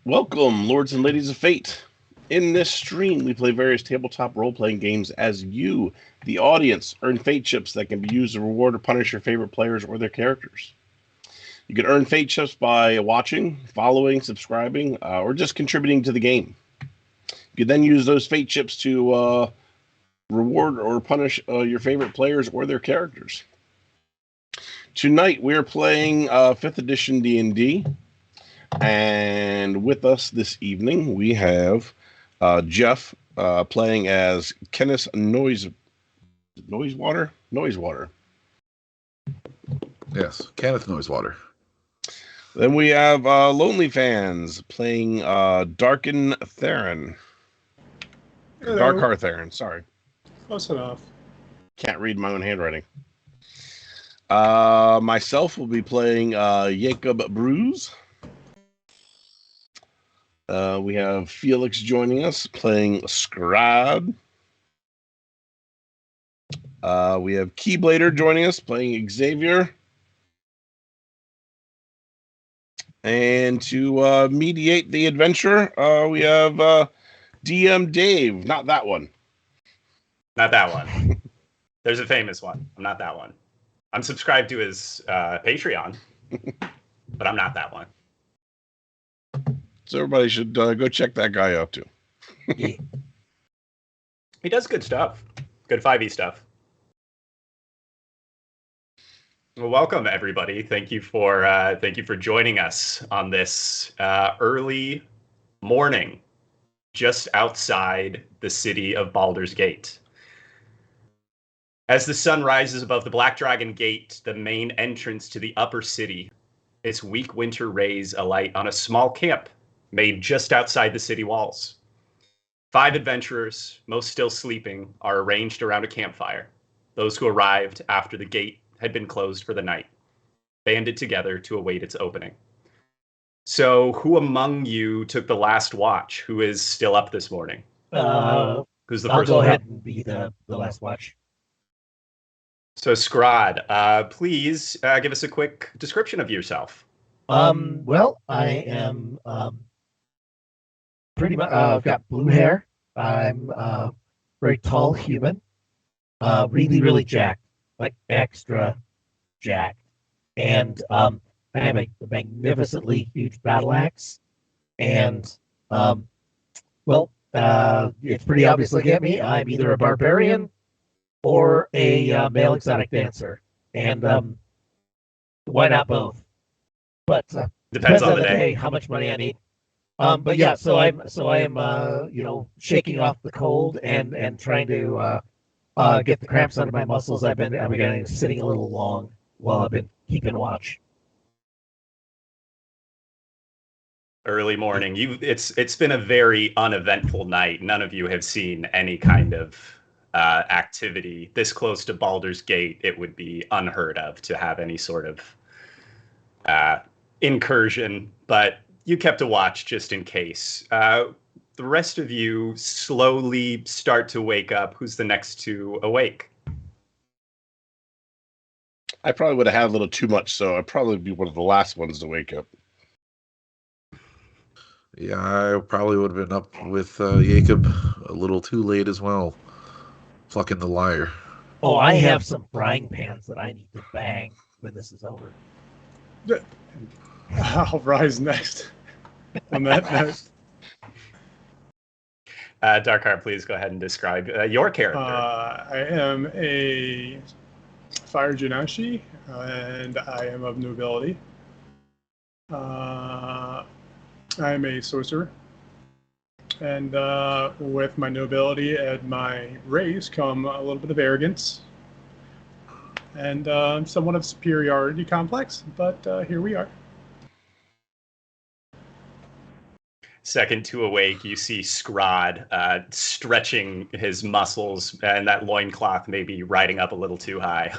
Welcome, lords and ladies of fate. In this stream, we play various tabletop role-playing games as you, the audience, earn fate chips that can be used to reward or punish your favorite players or their characters. You can earn fate chips by watching, following, subscribing, or just contributing to the game. You can then use those fate chips to reward or punish your favorite players or their characters. Tonight, we're playing 5th edition D&D. And with us this evening, we have Jeff playing as Kenneth Noisewater. Yes, Kenneth Noisewater. Then we have Lonely Fans playing Darken Theron. Darkar Theron, sorry. Close enough. Can't read my own handwriting. Myself will be playing Jacob Bruce. We have Felix joining us, playing Scrod. We have Keyblader joining us, playing Xavier. And to mediate the adventure, we have DM Dave. Not that one. Not that one. There's a famous one. I'm not that one. I'm subscribed to his Patreon, but I'm not that one. So everybody should go check that guy out too. He does good stuff. Good 5e stuff. Well, welcome everybody. Thank you for joining us on this early morning, just outside the city of Baldur's Gate. As the sun rises above the Black Dragon Gate, the main entrance to the upper city, its weak winter rays alight on a small camp made just outside the city walls. 5 adventurers, most still sleeping, are arranged around a campfire. Those who arrived after the gate had been closed for the night, banded together to await its opening. So, who among you took the last watch? Who is still up this morning? Who's the I'll first go one? ahead and be the last watch. So, Scrod, please give us a quick description of yourself. Well, I am pretty much. I've got blue hair. I'm a very tall human. Really jacked, like extra jacked, and I have a magnificently huge battle axe. And it's pretty obvious. Look at me. I'm either a barbarian or a male exotic dancer, and why not both? But Depends on the day. How much money I need. But yeah, so I am shaking off the cold and trying to get the cramps out of my muscles. I've been sitting a little long while I've been keeping watch. Early morning. It's been a very uneventful night. None of you have seen any kind of activity this close to Baldur's Gate. It would be unheard of to have any sort of incursion, but you kept a watch just in case. The rest of you slowly start to wake up. Who's the next to awake? I probably would have had a little too much, so I'd probably be one of the last ones to wake up. Yeah, I probably would have been up with Jacob a little too late as well. Plucking the lyre. Oh, I have some frying pans that I need to bang when this is over. I'll rise next on that note. Darkar, please go ahead and describe your character. I am a fire genasi, and I am of nobility. I am a sorcerer, and with my nobility and my race come a little bit of arrogance and somewhat of superiority complex, but here we are. Second to awake, you see Scrod stretching his muscles, and that loincloth may be riding up a little too high.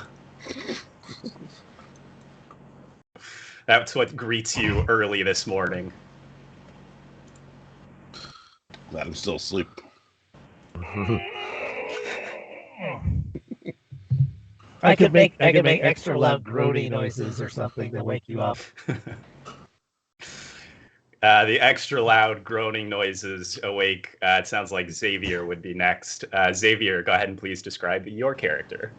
That's what greets you early this morning. Glad I'm still asleep. I could make extra loud groaning noises or something to wake you up. The extra loud groaning noises awake. It sounds like Xavier would be next. Xavier, go ahead and please describe your character.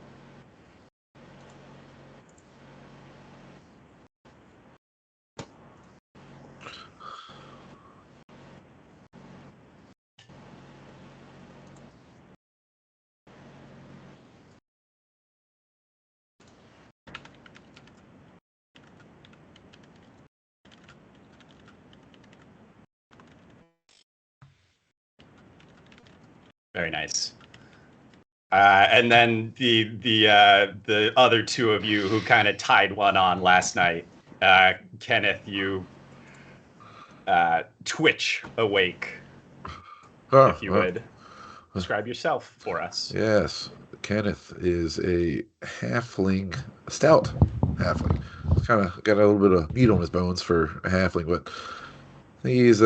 Very nice. And then the other two of you who kind of tied one on last night, Kenneth, you twitch awake, if you would describe yourself for us. Yes, Kenneth is a halfling, a stout halfling. He's kind of got a little bit of meat on his bones for a halfling, but he's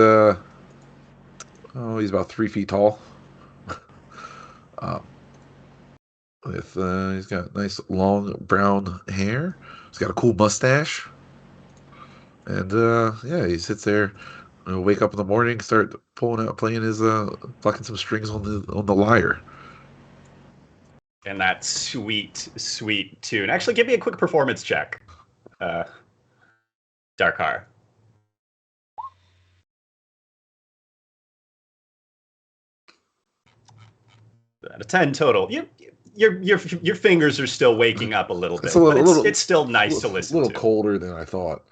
he's about 3 feet tall. He's got nice long brown hair. He's got a cool mustache, and he sits there, wake up in the morning, start playing his plucking some strings on the lyre. And that sweet, sweet tune. Actually, give me a quick performance check, Darkar. Out of 10 total. Your fingers are still waking up a little bit. It's still nice to listen to. A little colder than I thought.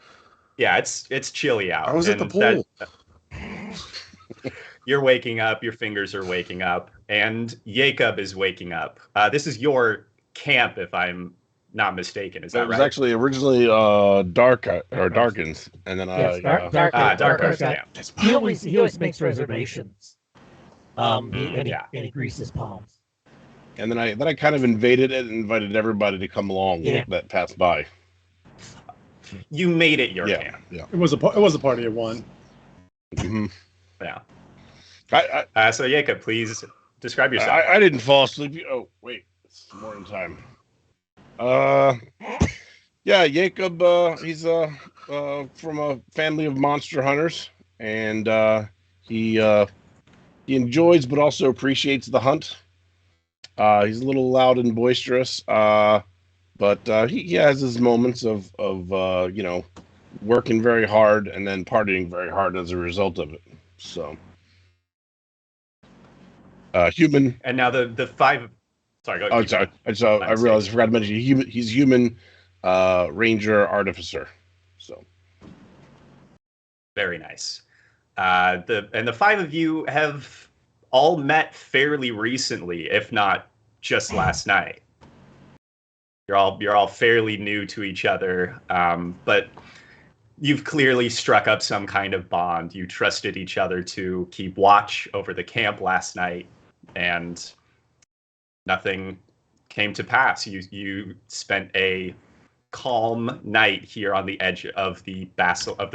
Yeah, it's chilly out. I was at the pool. You're waking up. Your fingers are waking up, and Jacob is waking up. This is your camp, if I'm not mistaken. Is that right? It was actually originally Darkins, and then Darkar's camp. He always makes reservations. And he greases his palms. And then I kind of invaded it and invited everybody to come along that passed by. You made it your camp. Yeah. It was a party of one. Mm-hmm. Yeah. So Jacob, please describe yourself. I didn't fall asleep. Oh wait, it's morning time. Jacob. He's from a family of monster hunters, and he enjoys but also appreciates the hunt. He's a little loud and boisterous, but he has his moments of working very hard and then partying very hard as a result of it. So, human. And now the five. Sorry. Go ahead. I realized I forgot to mention he's human, ranger artificer. So, very nice. The five of you have all met fairly recently, if not just last night. You're all fairly new to each other, but you've clearly struck up some kind of bond. You trusted each other to keep watch over the camp last night, and nothing came to pass. You spent a calm night here on the edge of the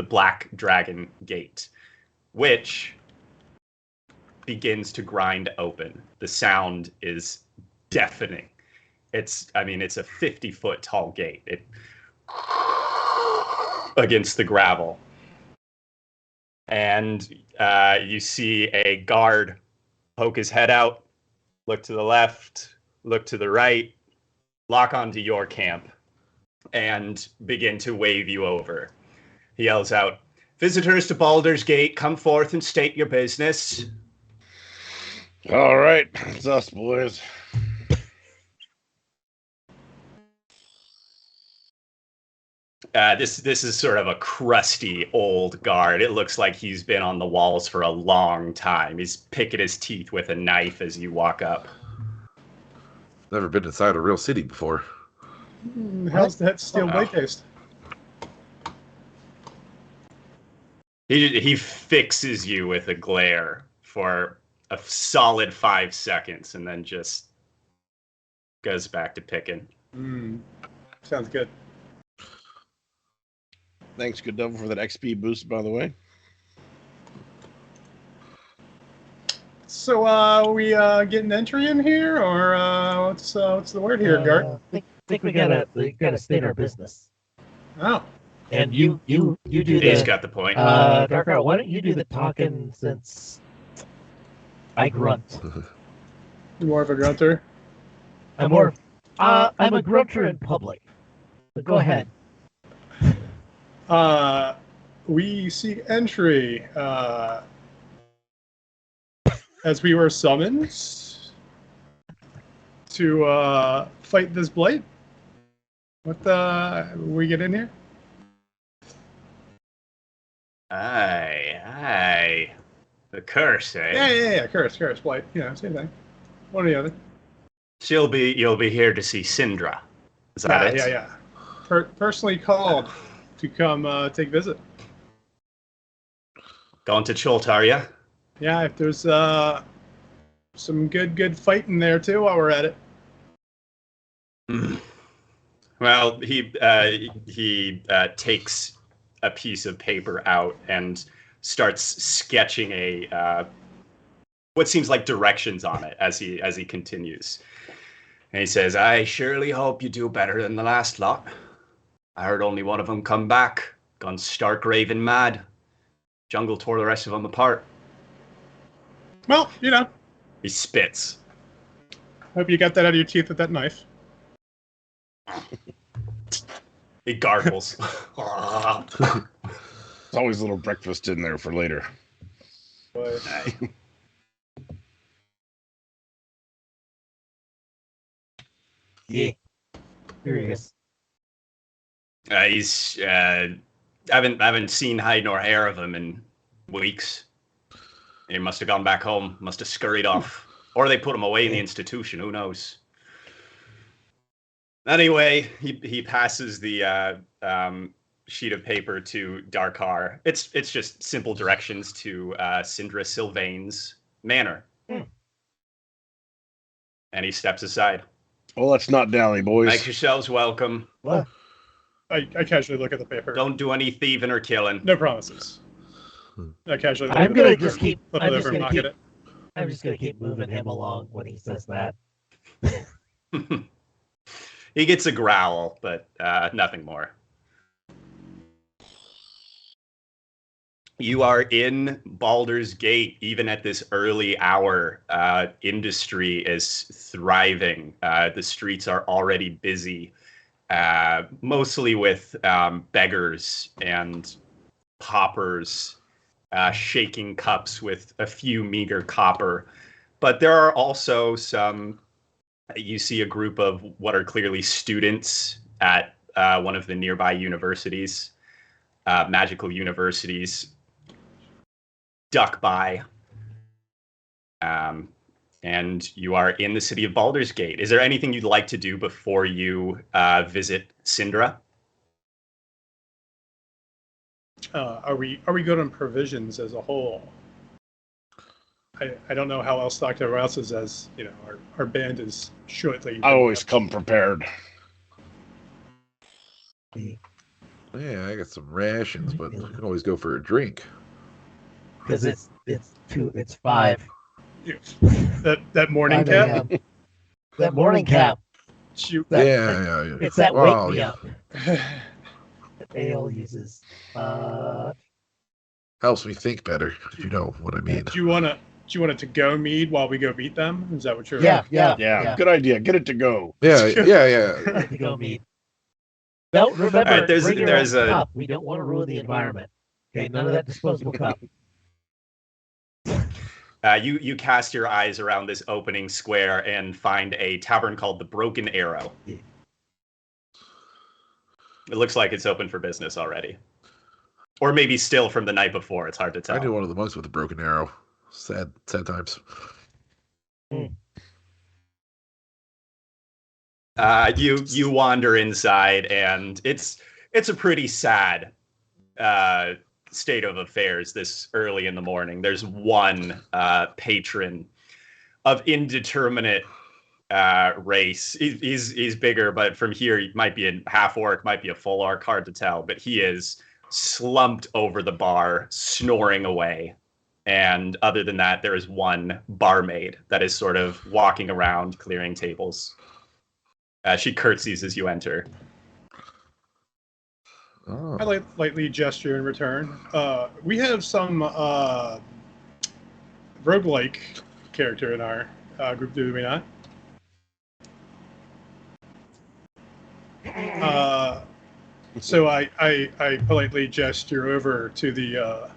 Black Dragon Gate, which begins to grind open. The sound is deafening. It's a 50-foot tall gate. It against the gravel. And you see a guard poke his head out, look to the left, look to the right, lock onto your camp, and begin to wave you over. He yells out, "Visitors to Baldur's Gate, come forth and state your business." All right, it's us, boys. This is sort of a crusty old guard. It looks like he's been on the walls for a long time. He's picking his teeth with a knife as you walk up. Never been inside a real city before. How's that steel blade taste? He fixes you with a glare for a solid 5 seconds and then just goes back to picking. Sounds good. Thanks, Good Devil, for that XP boost, by the way. So, we getting entry in here, or what's the word here, Gart? I think we gotta state our business. Oh. And you do He's the got the point. Dark Arrow. Why don't you do the talking since I grunt? You're more of a grunter. I'm a grunter in public. But go ahead. We seek entry as we were summoned to fight this blight. We get in here? Aye. The curse, eh? Yeah. Curse, blight. Same thing. One or the other. You'll be here to see Syndra. Is that it? Yeah. Personally called to come take visit. Going to Chult, are ya? Yeah, if there's some good fighting there too while we're at it. Well, he takes a piece of paper out and starts sketching a what seems like directions on it as he continues. And he says, "I surely hope you do better than the last lot. I heard only one of them come back, gone stark raving mad. Jungle tore the rest of them apart." Well, He spits. hope you got that out of your teeth with that knife. He gargles. There's always a little breakfast in there for later. But Yeah. Curious. He's haven't seen hide nor hair of him in weeks. He must have gone back home. Must have scurried off, or they put him away in the institution. Who knows? Anyway, he passes the sheet of paper to Darkar. It's just simple directions to Syndra Sylvain's manor, and he steps aside. Well, let's not dally, boys. Make yourselves welcome. What? I casually look at the paper. Don't do any thieving or killing. No promises. I casually look I'm at the gonna paper, just keep. flip I'm it just over and gonna knock keep. at it. I'm just gonna keep moving him along when he says that. He gets a growl, but nothing more. You are in Baldur's Gate, even at this early hour. Industry is thriving. The streets are already busy, mostly with beggars and paupers shaking cups with a few meager copper. But there are also some, you see a group of what are clearly students at one of the nearby universities, magical universities, duck by. And you are in the city of Baldur's Gate. Is there anything you'd like to do before you visit Syndra? Are we good on provisions as a whole? I don't know how else Dr. Rouse is, as our band is shortly. I always come prepared. Yeah, I got some rations, but we can always go for a drink. Because it's 5. That morning 5 cap. a.m. That morning cap. Shoot. Yeah. It's that Wow, wake me yeah. up. That Ale uses. Helps me think better, if you know what I mean. Do you want it to go mead while we go meet them? Is that what you're? Yeah. Good idea. Get it to go. Yeah. To go meet. No, remember, All right, bring your there's own a- cup. We don't want to ruin the environment. Okay, none of that disposable cup. You cast your eyes around this opening square and find a tavern called the Broken Arrow. Yeah. It looks like it's open for business already. Or maybe still from the night before. It's hard to tell. I knew one of the monks with a broken arrow. Sad times. You wander inside, and it's a pretty sad state of affairs this early in the morning. There's one patron of indeterminate race. He's bigger, but from here he might be a half orc, might be a full orc, hard to tell. But he is slumped over the bar, snoring away. And other than that, there is one barmaid that is sort of walking around, clearing tables. She curtsies as you enter. Oh. I lightly gesture in return. We have some roguelike character in our group, do we not? So I politely gesture over to the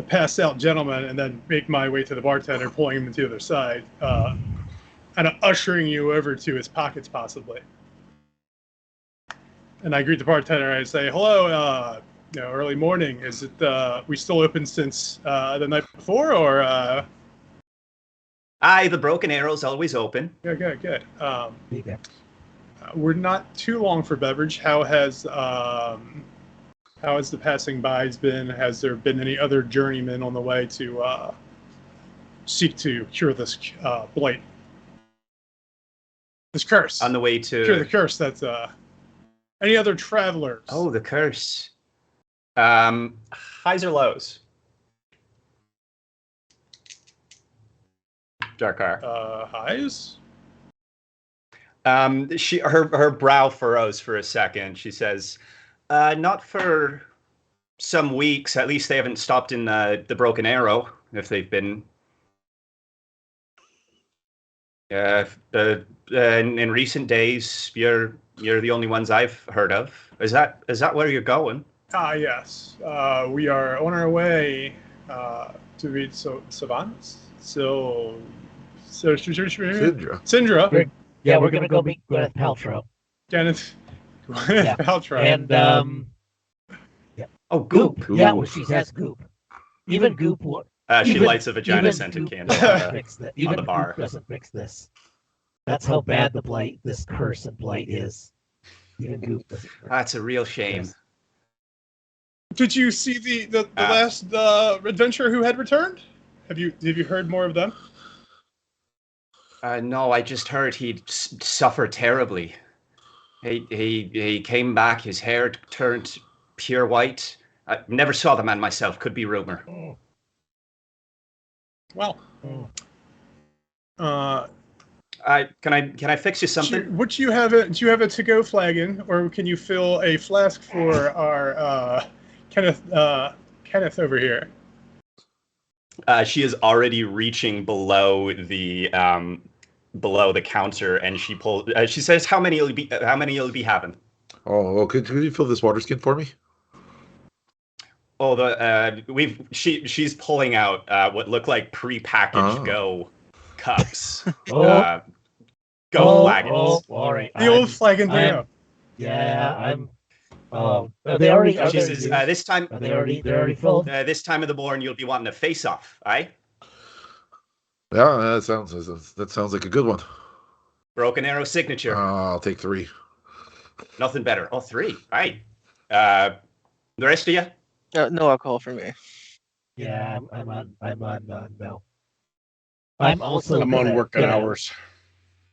passed out gentleman and then make my way to the bartender, pulling him to the other side, and ushering you over to his pockets, possibly. And I greet the bartender and I say, "Hello, early morning. Is it we still open since the night before, or?" Aye, the Broken Arrow's always open. Good. We're not too long for beverage. How has the passing bys been? Has there been any other journeymen on the way to seek to cure this blight, this curse? On the way to cure the curse. That's any other travelers? Oh, the curse. Highs or lows? Darkar. Highs. Her brow furrows for a second. She says, "Not for some weeks. At least they haven't stopped in the Broken Arrow. If they've been, in recent days, you're the only ones I've heard of. Is that where you're going?" Yes. We are on our way to read Savans. Syndra. Yeah, we're gonna go meet Gwyneth Paltrow. Gwyneth Yeah. Paltrow. And Oh, Goop. Yeah, well, she has Goop. Even Goop. She even- lights a vagina even scented Goop candle doesn't fix that. on Even the bar. Goop doesn't fix this. That's how bad the blight, this curse and blight is. Even Goop doesn't. That's a real shame. Yes. Did you see the last adventurer who had returned? Have you heard more of them? No, I just heard he'd suffered terribly. He came back. His hair turned pure white. I never saw the man myself. Could be rumor. Oh. Well, can I fix you something? Do you have a to-go flagon, or can you fill a flask for our Kenneth over here? She is already reaching below the counter, and she pulls. She says, "How many you'll be having?" Oh, could you fill this water skin for me? Oh, she's pulling out what look like prepackaged Go cups. Go flagons. All right. The old flagon thing. Yeah, I'm. Are they already? She says, "This time." Are they already? They're already filled. This time of the morning, you'll be wanting a face-off, aye? Yeah, that sounds like a good one. Broken Arrow signature. I'll take 3. Nothing better. Oh, 3. Aye. The rest of you? No alcohol for me. Yeah, I'm on no. I'm also. I'm on working hours.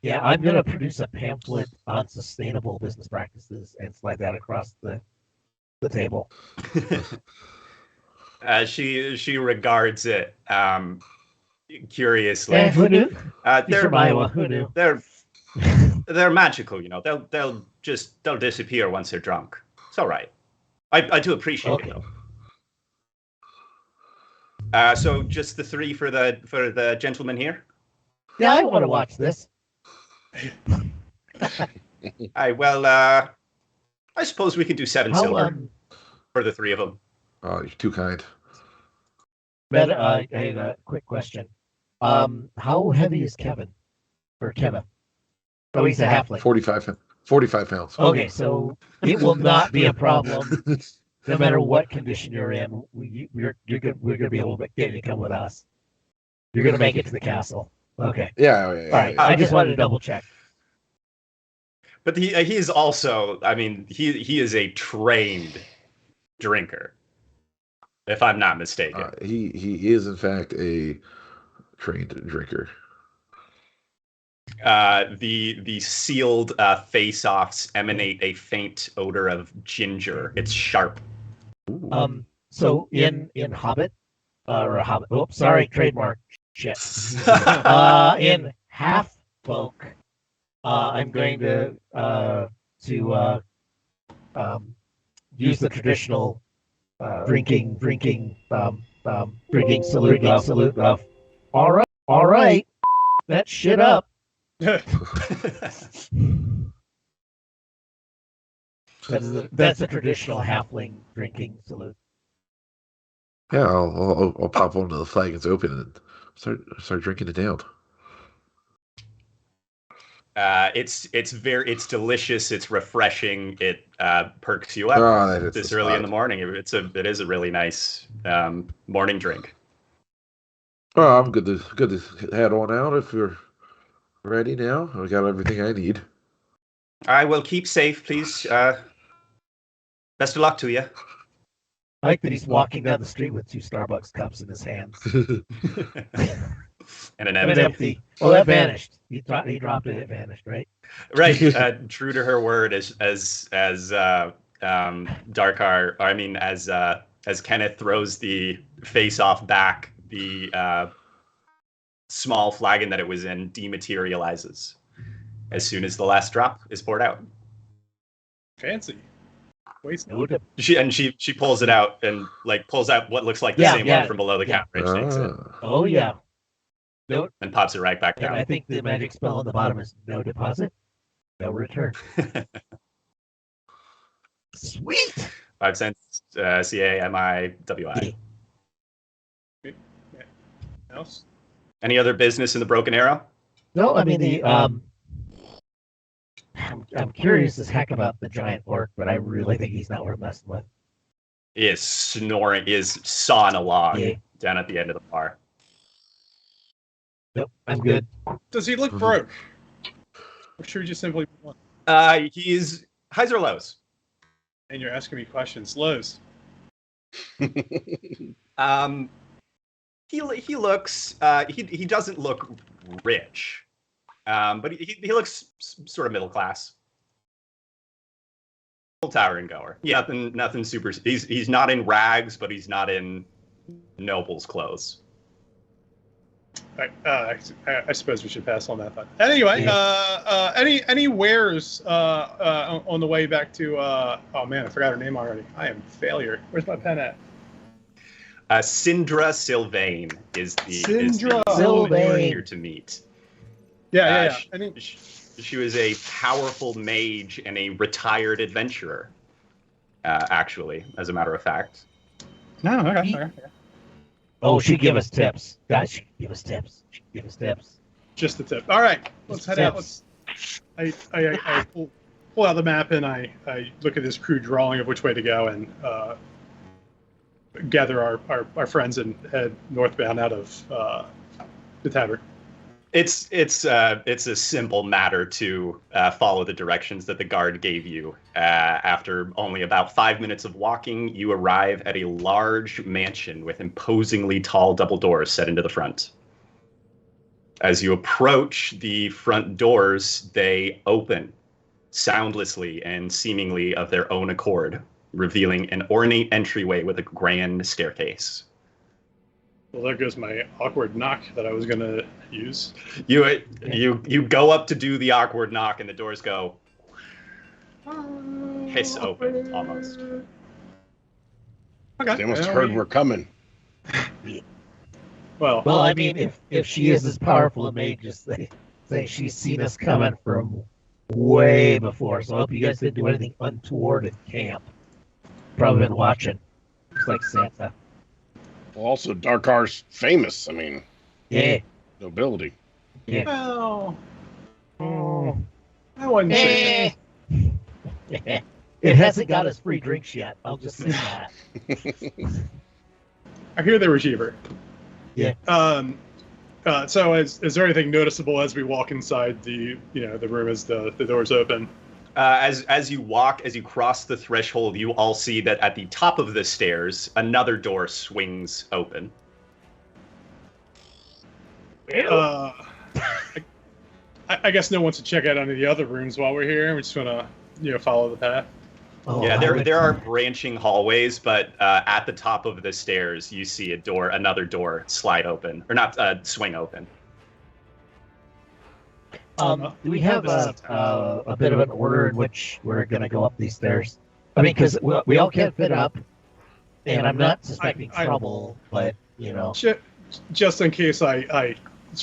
Yeah, I'm gonna produce a pamphlet on sustainable business practices and slide that across the table. She regards it curiously. Yeah, who knew? They're from Iowa. Who knew? They're magical, you know. They'll disappear once they're drunk. It's all right. I do appreciate it though. So just the 3 for the gentleman here. Yeah, I want to watch this. I suppose we could do 7 silver for the 3 of them. Oh, you're too kind. I had a quick question. How heavy is Kevin? Or Kevin? Oh, he's a halfling. 45 pounds. Okay, so it will not be a problem. No matter what condition you're in, we're gonna be able to get you to come with us. You're gonna make it to the castle. Okay. Yeah. All right. I just wanted to double check. But he is also, I mean, he is a trained drinker, if I'm not mistaken. He is in fact a trained drinker. The sealed face-offs emanate a faint odor of ginger. It's sharp. So in Hobbit, or Hobbit. Oops, sorry, trademark. Shit. In half folk, I'm going to use the traditional drinking salute of, all right, that shit up. That's a traditional halfling drinking salute. Yeah, I'll pop one of the flagons open and start drinking it down. It's delicious. It's refreshing. It perks you up That this the early in spot. the morning. It is a really nice morning drink. Oh, I'm good to head on out if you're ready now. I got everything I need. I will keep safe, please. Best of luck to you. I like that he's walking down the street with 2 Starbucks cups in his hands. And an And empty. an empty. Oh, that vanished. He dropped it. It vanished, right? Right. True to her word, as Darkar. I mean, as Kenneth throws the face-off back, the small flagon that it was in dematerializes as soon as the last drop is poured out. Fancy. Waste. She pulls it out and pulls out what looks like the same one from below the counter and shakes it. Oh yeah. No, and pops it right back down. And I think the magic spell on the bottom is no deposit, no return. Sweet. 5 cents. CAMIWI. Else? Any other business in the Broken Arrow? No, I mean the I'm curious as heck about the giant orc, but I really think he's not worth messing with. He is snoring, is sawing a log down at the end of the bar. Nope, I'm good. Does he look broke? Or should we just simply move on? He's highs or lows. And you're asking me questions. Lows. He looks he doesn't look rich. But he looks sort of middle class. Tavern goer. Yeah, nothing super. He's not in rags, but he's not in noble's clothes. I suppose we should pass on that. But anyway, any wares on the way back to? Oh man, I forgot her name already. I am a failure. Where's my pen at? Syndra Sylvain is the Sylvain here to meet. Yeah. She was a powerful mage and a retired adventurer, actually, as a matter of fact. No, okay. Oh, she give us tips. God, she give us tips. Just the tip. All right, let's head out. I pull out the map and I look at this crude drawing of which way to go and gather our friends and head northbound out of the tavern. It's a simple matter to follow the directions that the guard gave you. After only about 5 minutes of walking, you arrive at a large mansion with imposingly tall double doors set into the front. As you approach the front doors, they open soundlessly and seemingly of their own accord, revealing an ornate entryway with a grand staircase. Well, there goes my awkward knock that I was going to use. You go up to do the awkward knock, and the doors go hiss open, almost. Okay. They must have heard we're coming. Well, I mean, if she is as powerful a mage as they say, she's seen us coming from way before. So I hope you guys didn't do anything untoward at camp. Probably been watching. Looks like Santa. Well, also, Darkar's famous. I mean, nobility. Yeah. Well, I wouldn't say that. It hasn't got us free drinks yet. I'll just say that. I hear they were cheaper. Yeah. So is there anything noticeable as we walk inside the room as the doors open? As you cross the threshold, you all see that at the top of the stairs, another door swings open. I guess no one wants to check out any of the other rooms while we're here. We just want to, follow the path. Oh, yeah, there are branching hallways, but at the top of the stairs, you see another door slide open, or not swing open. Do we have a bit of an order in which we're going to go up these stairs? I mean, because we all can't fit up, and I'm not suspecting I- trouble, but you know. Just in case I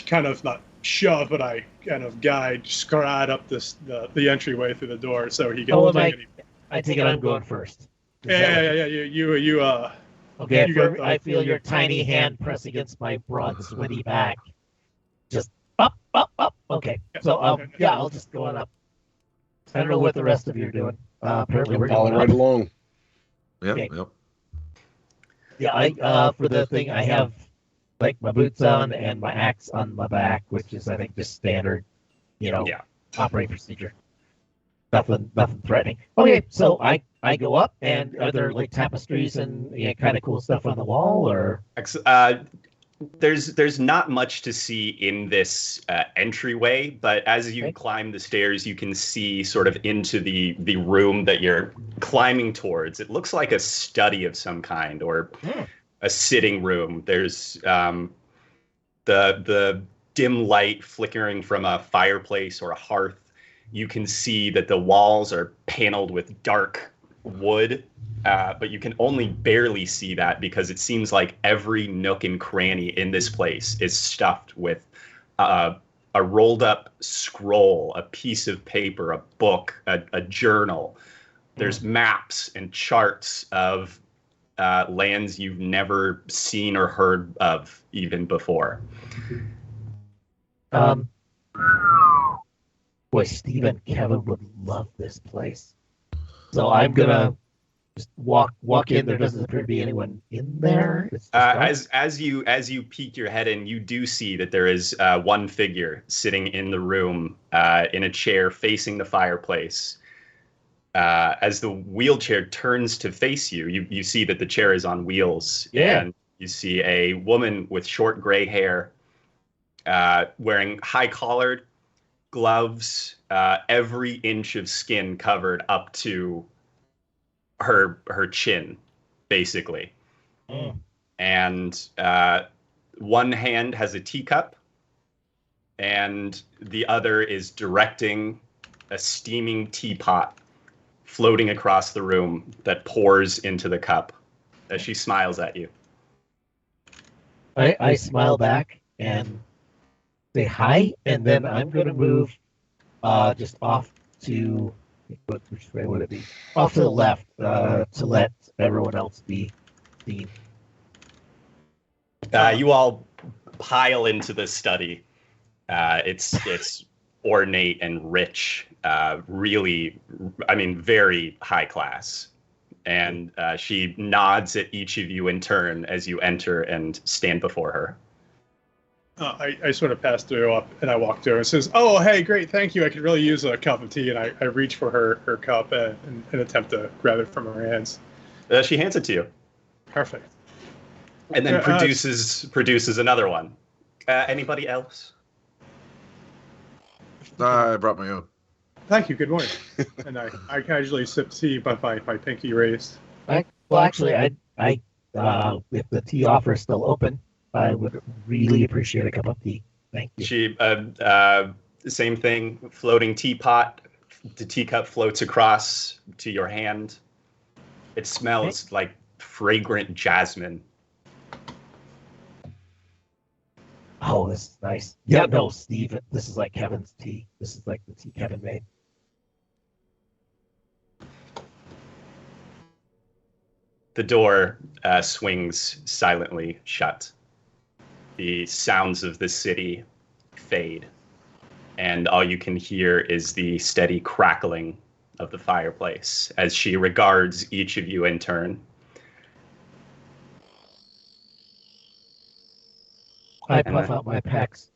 kind of not shove, but I kind of guide Scrod up the entryway through the door so he can I take it I'm going first. Yeah. You Okay, you I feel your tiny hand press against my broad, sweaty back. Just up. Okay, so I'll just go on up. I don't know what the rest of you are doing. Apparently we're Follow going right up. along. Yep, Okay. yep. Yeah, I for the thing I have like my boots on and my axe on my back, which is I think just standard, operating procedure. Nothing threatening. Okay, so I go up, and are there like tapestries and kind of cool stuff on the wall, or? There's not much to see in this entryway, but as you climb the stairs, you can see sort of into the room that you're climbing towards. It looks like a study of some kind, or a sitting room. There's the dim light flickering from a fireplace or a hearth. You can see that the walls are paneled with dark wood, but you can only barely see that because it seems like every nook and cranny in this place is stuffed with a rolled up scroll, a piece of paper, a book, a journal. There's maps and charts of lands you've never seen or heard of even before. Boy, Steve and Kevin would love this place. So I'm gonna just walk in. There doesn't appear to be anyone in there. As you peek your head in, you do see that there is one figure sitting in the room in a chair facing the fireplace. As the wheelchair turns to face you, you see that the chair is on wheels, and you see a woman with short gray hair, wearing high-collared gloves, every inch of skin covered up to her chin, basically. And one hand has a teacup, and the other is directing a steaming teapot floating across the room that pours into the cup as she smiles at you. I smile back and say hi, and then I'm going to move just off to, which way would it be? Off to the left to let everyone else be seen. You all pile into the study. It's ornate and rich, really, I mean, very high class. And she nods at each of you in turn as you enter and stand before her. I sort of pass through up, and I walk through and says, "Oh, hey, great, thank you. I could really use a cup of tea." And I reach for her cup and attempt to grab it from her hands. She hands it to you. Perfect. And then produces another one. Anybody else? I brought my own. Thank you. Good morning. And I casually sip tea, but my pinky raised. Well, actually, I if the tea offer is still open, I would really appreciate a cup of tea. Thank you. She, same thing, floating teapot. The teacup floats across to your hand. It smells like fragrant jasmine. Oh, this is nice. Yeah, no, Steve, this is like Kevin's tea. This is like the tea Kevin made. The door swings silently shut. The sounds of the city fade, and all you can hear is the steady crackling of the fireplace as she regards each of you in turn. I puff out my pecs.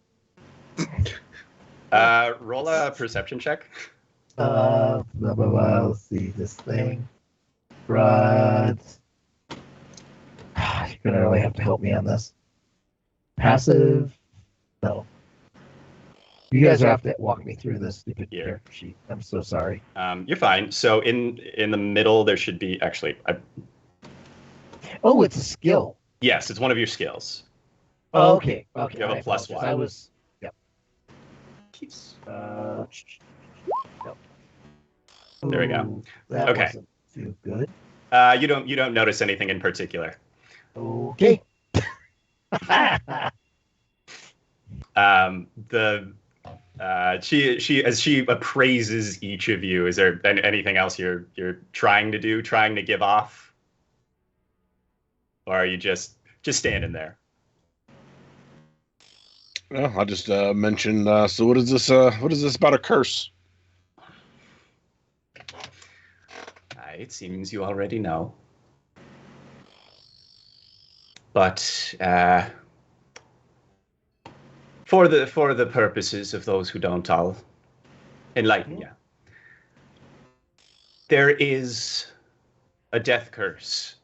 Roll a perception check. Let's see this thing. Right. You're gonna really have to help me on this. Passive. No. You guys have to walk me through this stupid character sheet. I'm so sorry. You're fine. So in the middle, there should be actually. Oh, it's a skill. Yes, it's one of your skills. Oh, okay. You have a +1. I was. Yep. There we go. Okay. feel good. You don't notice anything in particular. Okay. She as she appraises each of you, is there anything else you're trying to give off, or are you just standing there? Well, I'll just mention. So, what is this? What is this about a curse? It seems you already know, but for the purposes of those who don't, I'll enlighten you. There is a death curse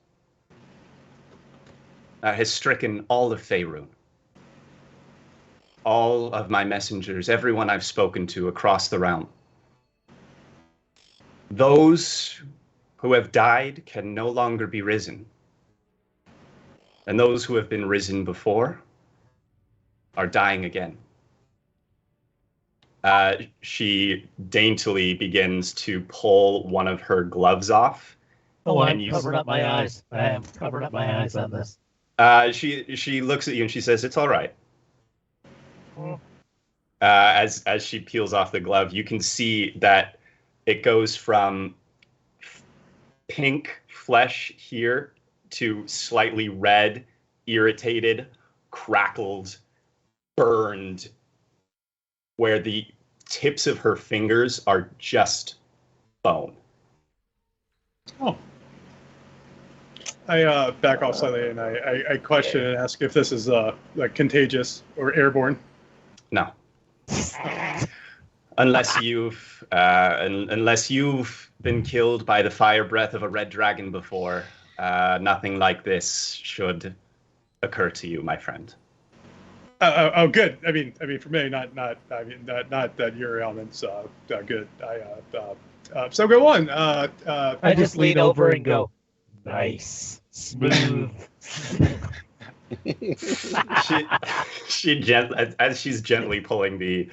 that has stricken all of Faerun. All of my messengers, everyone I've spoken to across the realm. Those who have died can no longer be risen. And those who have been risen before are dying again. She daintily begins to pull one of her gloves off. Oh, I'm covering up my eyes. I am covering up my eyes on this. She looks at you and she says, "It's all right." As she peels off the glove, you can see that it goes from pink flesh here to slightly red, irritated, crackled, burned, where the tips of her fingers are just bone. Oh. I back off slightly and I question and ask if this is like contagious or airborne. No. Unless you've been killed by the fire breath of a red dragon before, nothing like this should occur to you, my friend. Oh, good. I mean, for me, not that your elements. Good. So go on. I just lean over and go, nice, smooth. As she's gently pulling the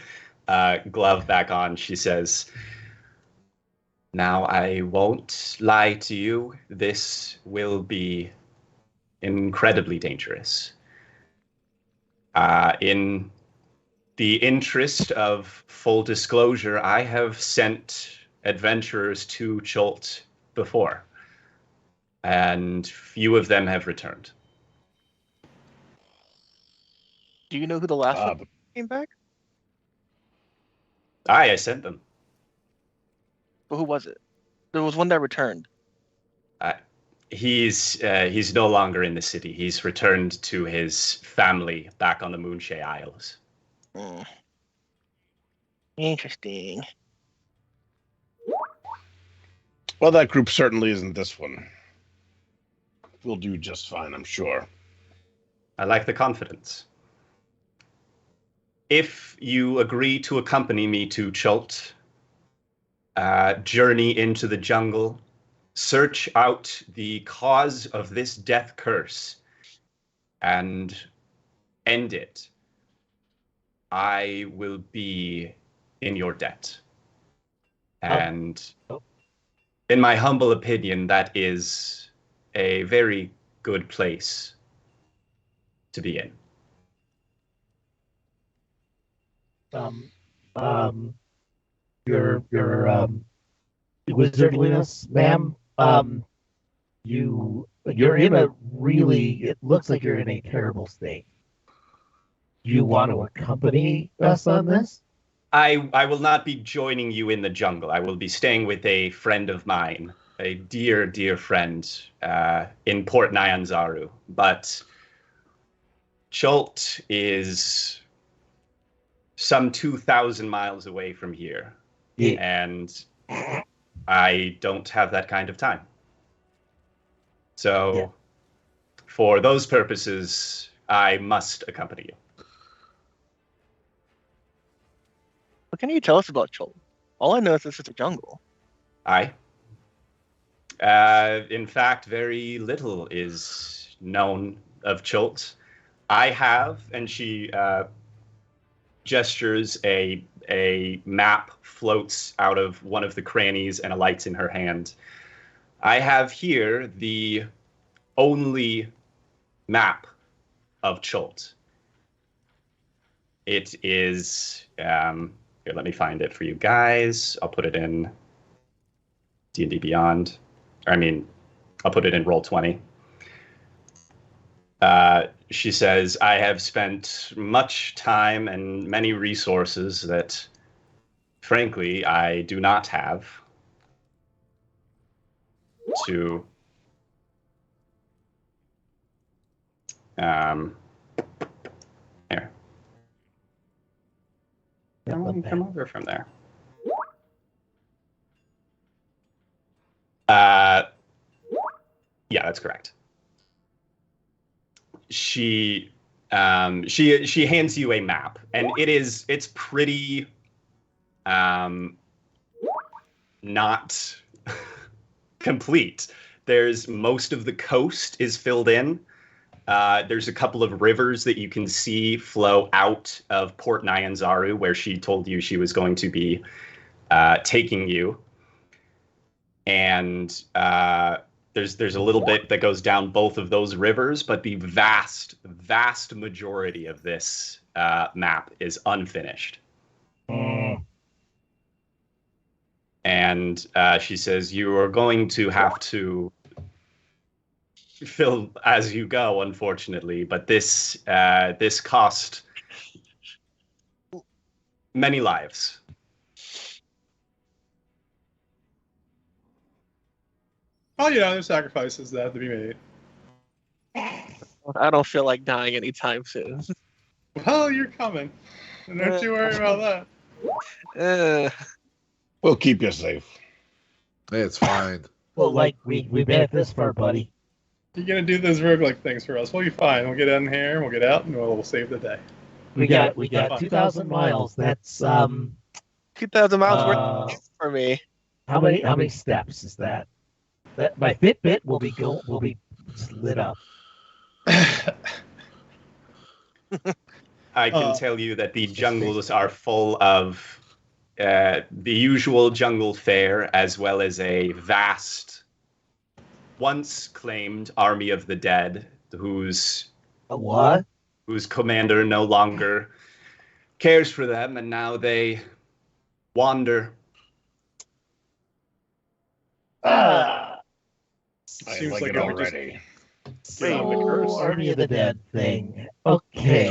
glove back on, she says, "Now I won't lie to you. This will be incredibly dangerous. In the interest of full disclosure, I have sent adventurers to Chult before, and few of them have returned." Do you know who the last one came back? I sent them. But who was it? There was one that returned. He's no longer in the city. He's returned to his family back on the Moonshae Isles. Interesting. Well, that group certainly isn't this one. We'll do just fine, I'm sure. I like the confidence. If you agree to accompany me to Chult, journey into the jungle, search out the cause of this death curse, and end it, I will be in your debt. And in my humble opinion, that is a very good place to be in. Your wizardliness, ma'am. You're in a really. It looks like you're in a terrible state. You want to accompany us on this? I will not be joining you in the jungle. I will be staying with a friend of mine, a dear, dear friend, in Port Nyanzaru. But Chult is some 2,000 miles away from here. Yeah. And I don't have that kind of time. So for those purposes, I must accompany you. What can you tell us about Chult? All I know is this is a jungle. In fact, very little is known of Chult. I have, and she gestures, a map floats out of one of the crannies and alights in her hand. I have here the only map of Chult. It is, here, let me find it for you guys. I'll put it in D&D Beyond. I'll put it in Roll20. She says, I have spent much time and many resources that, frankly, I do not have to here. Come over from there. Yeah, that's correct. She hands you a map, and it's pretty not complete. There's most of the coast is filled in. There's a couple of rivers that you can see flow out of Port Nyanzaru, where she told you she was going to be taking you. And there's a little bit that goes down both of those rivers, but the vast majority of this map is unfinished. And she says, you are going to have to fill as you go, unfortunately, but this cost many lives. Oh, yeah, there's sacrifices that have to be made. I don't feel like dying anytime soon. Well, you're coming. Don't you worry about that. We'll keep you safe. It's fine. Well, like, we made it this far, buddy. You're going to do those roguelike things for us. We'll be fine. We'll get in here, and we'll get out, and we'll save the day. We got 2,000 miles. That's 2,000 miles worth for me. How many steps is that? That my Fitbit will be lit up. I can tell you that the jungles are full of the usual jungle fare, as well as a vast, once claimed army of the dead, whose commander no longer cares for them, and now they wander. Seems like it already. Army of the Dead thing. Okay.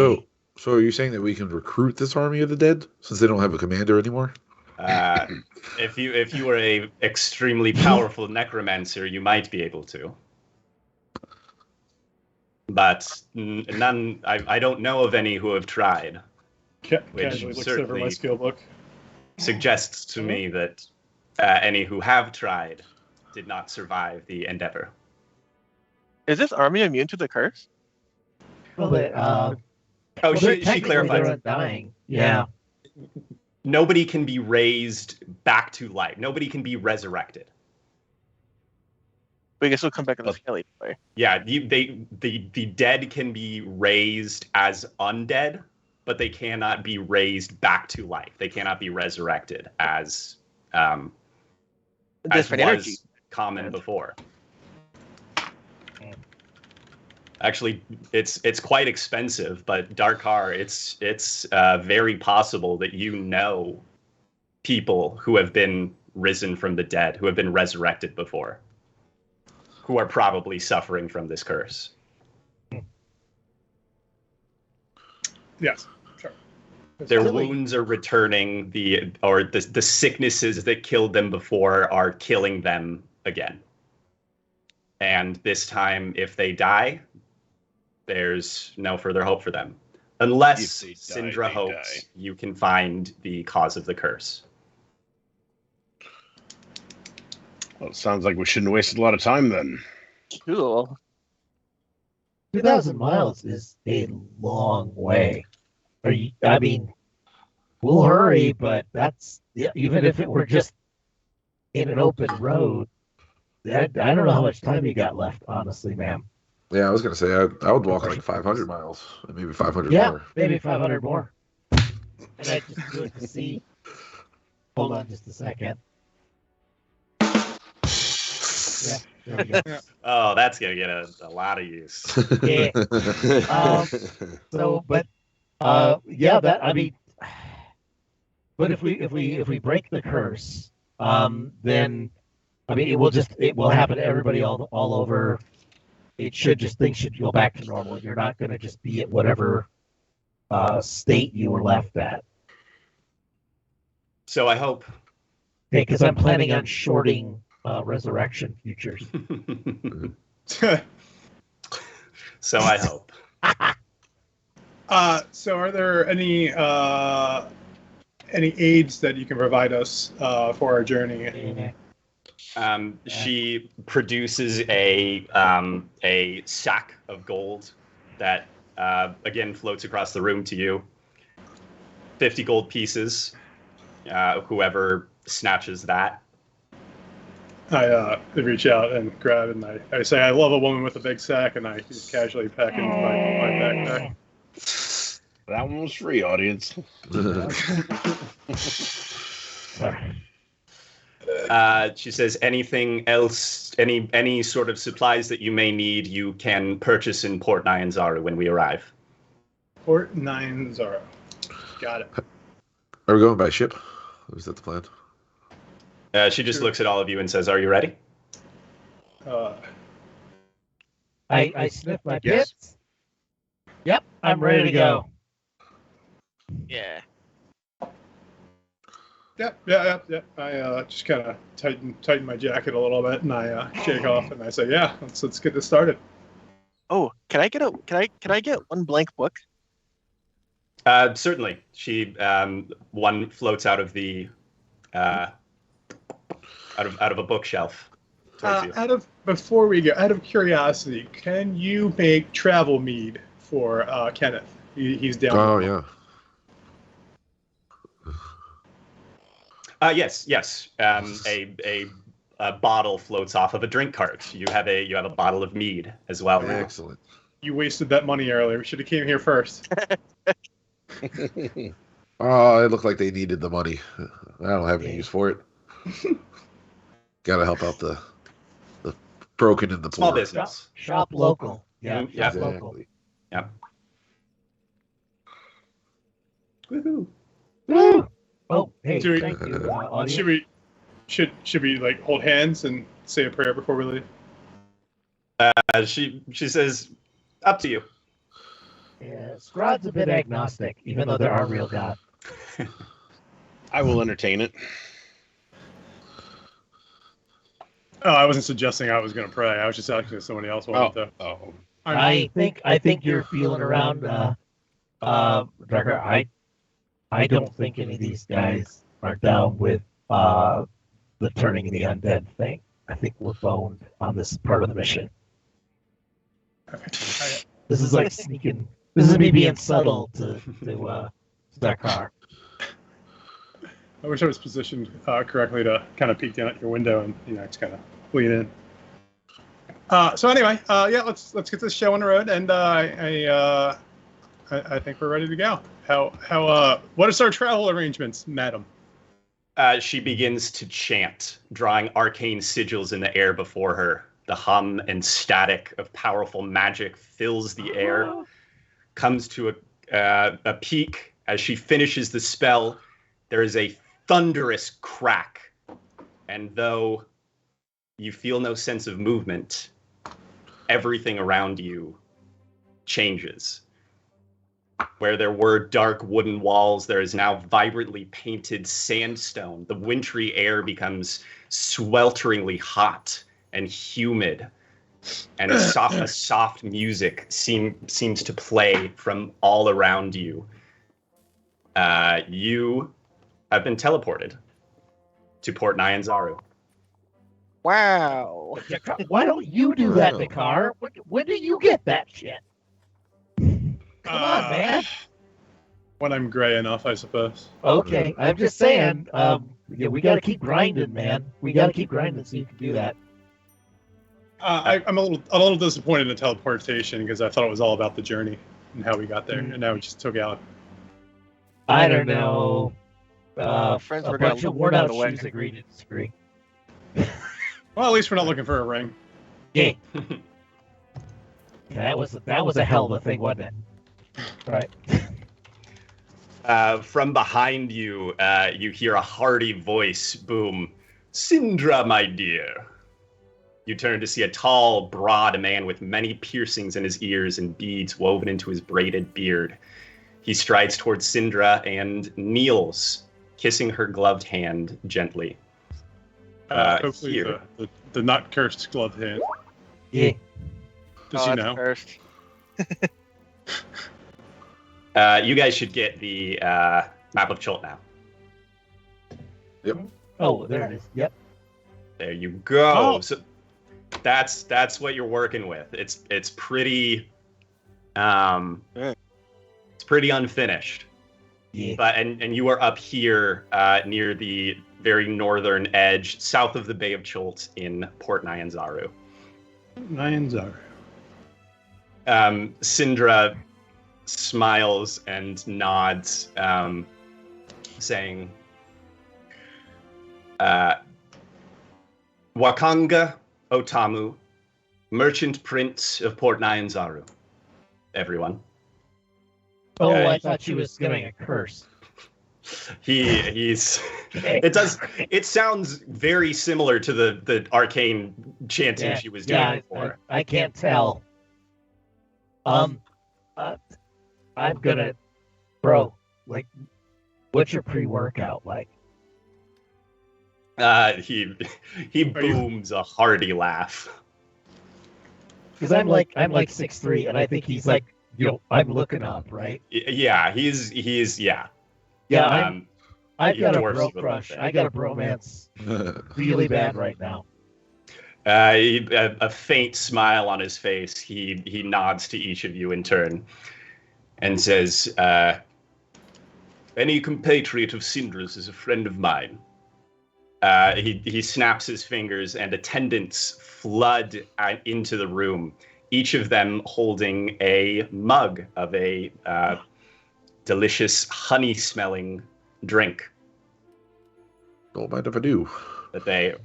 So are you saying that we can recruit this army of the dead since they don't have a commander anymore? If you were a extremely powerful necromancer, you might be able to. But none. I don't know of any who have tried. Casually looks over my skill book. Suggests to me that any who have tried did not survive the endeavor. Is this army immune to the curse? Well, she clarified. Dying. Yeah. Nobody can be raised back to life. Nobody can be resurrected. But I guess we'll come back on the scale either way. Yeah, the dead can be raised as undead, but they cannot be raised back to life. They cannot be resurrected as different energy common before. Actually, it's quite expensive, but Darkar, it's very possible that you know people who have been risen from the dead, who have been resurrected before, who are probably suffering from this curse. Yes, sure. Their wounds are returning, the sicknesses that killed them before are killing them again. And this time, if they die, there's no further hope for them. Unless Syndra hopes you can find the cause of the curse. Well, it sounds like we shouldn't have wasted a lot of time then. Cool. 2,000 miles is a long way. We'll hurry, but that's even if it were just in an open road. I don't know how much time you got left, honestly, ma'am. Yeah, I was gonna say I would walk like 500 miles, maybe 500 yeah, more. Maybe 500 more. And I just do it to see. Hold on, just a second. Yeah, there we go. Oh, that's gonna get a lot of use. Yeah. So, but yeah, that I mean, but if we break the curse, then I mean it will happen to everybody all over. Things should go back to normal. You're not going to just be at whatever state you were left at. So I hope. Okay, because I'm planning on shorting resurrection futures. So I hope. So are there any aids that you can provide us for our journey? She produces a sack of gold that again floats across the room to you. 50 gold pieces. Whoever snatches that. I reach out and grab it, and I say, I love a woman with a big sack, and I just casually pack it in my backpack. That one was free, audience. She says, anything else, any sort of supplies that you may need, you can purchase in Port Nyanzaru when we arrive. Port Nyanzaru. Got it. Are we going by ship? Is that the plan? She just looks at all of you and says, are you ready? I sniff my pits. Yep, I'm ready to go. Yeah. Yep. I just kind of tighten my jacket a little bit, and I shake off, and I say, "Yeah, let's get this started." Oh, can I get one blank book? Certainly. She one floats out of the out of a bookshelf. Before we go, out of curiosity, can you make travel mead for Kenneth? He's down. Oh yeah. Yes. A bottle floats off of a drink cart. You have a bottle of mead as well. Now. Excellent. You wasted that money earlier. We should have came here first. Oh, it looked like they needed the money. I don't have any use for it. Got to help out the broken and the Small poor. business. Shop local. Yeah, Yeah. shop local. Yep. Woohoo! Woo! Oh, hey, Do we- thank you, audience. Should we like hold hands and say a prayer before we leave? She says, up to you. Yeah, Scrod's a bit agnostic, even though there are real gods. I will entertain it. Oh, I wasn't suggesting I was going to pray. I was just asking if somebody else wanted to. Oh. I think you're feeling around, Drucker. I don't think any of these guys are down with the turning the undead thing. I think we're boned on this part of the mission. Okay. This is like sneaking. This is me being subtle to Dakar. I wish I was positioned correctly to kind of peek down at your window and just kind of lean in. So anyway, yeah, let's get this show on the road, and I think we're ready to go. What is our travel arrangements, madam? She begins to chant, drawing arcane sigils in the air before her. The hum and static of powerful magic fills the air, comes to a peak. As she finishes the spell, there is a thunderous crack. And though you feel no sense of movement, everything around you changes. Where there were dark wooden walls, there is now vibrantly painted sandstone. The wintry air becomes swelteringly hot and humid, and a soft music seems to play from all around you. You have been teleported to Port Nyanzaru. Wow. Why don't you do that, Dakar? When do you get that shit? Come on, man. When I'm gray enough, I suppose. Okay, I'm just saying. Yeah, we got to keep grinding, man. We got to keep grinding so you can do that. I'm a little disappointed in teleportation because I thought it was all about the journey and how we got there, and now we just took out. I don't know. Friends A were bunch gonna of worn out run away. shoes agree to disagree. Well, at least we're not looking for a ring. Yeah. That was a hell of a thing, wasn't it? Right. From behind you, you hear a hearty voice boom. Sindra, my dear. You turn to see a tall, broad man with many piercings in his ears and beads woven into his braided beard. He strides towards Sindra and kneels, kissing her gloved hand gently. Hopefully here. the not cursed gloved hand. Yeah. Does he that's know? cursed. You guys should get the map of Chult now. Oh, there it is. Yep. There you go. Oh. So that's what you're working with. It's pretty it's pretty unfinished. Yeah. But and you are up here near the very northern edge, south of the Bay of Chult in Port Nyanzaru. Nyanzaru. Sindra smiles and nods, saying, Wakanga Otamu, merchant prince of Port Nyanzaru. Everyone. Oh, Yeah, I thought she was giving a curse. He's it sounds very similar to the arcane chanting she was doing before. I can't tell. I'm gonna, bro. Like, what's your pre-workout like? He booms a hearty laugh. Because I'm like 6'3", and I think he's like, I'm looking up, right? Yeah, he's yeah. Yeah, I've he got a dwarfs bro you a little crush. bit. I got a bromance really bad right now. A faint smile on his face. He nods to each of you in turn, and says, "Any compatriot of Syndra's is a friend of mine." He snaps his fingers, and attendants flood into the room. Each of them holding a mug of a delicious honey-smelling drink Don't mind if I do. that they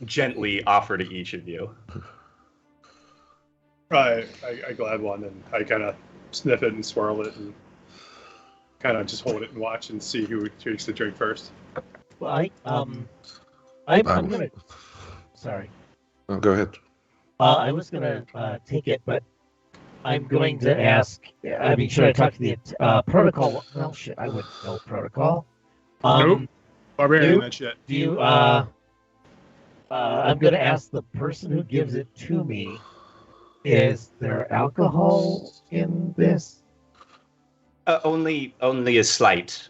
gently offer to each of you. I glad one, and I kind of sniff it and swirl it, and kind of just hold it and watch and see who takes the drink first. Well, I'm gonna. Sorry. Oh, go ahead. I was gonna take it, but I'm going to ask. I mean, should I talk to the protocol? Well, shit, I wouldn't know protocol. Nope. Barbarian, Nope. that shit. Do you? I'm going to ask the person who gives it to me. Is there alcohol in this? Only a slight.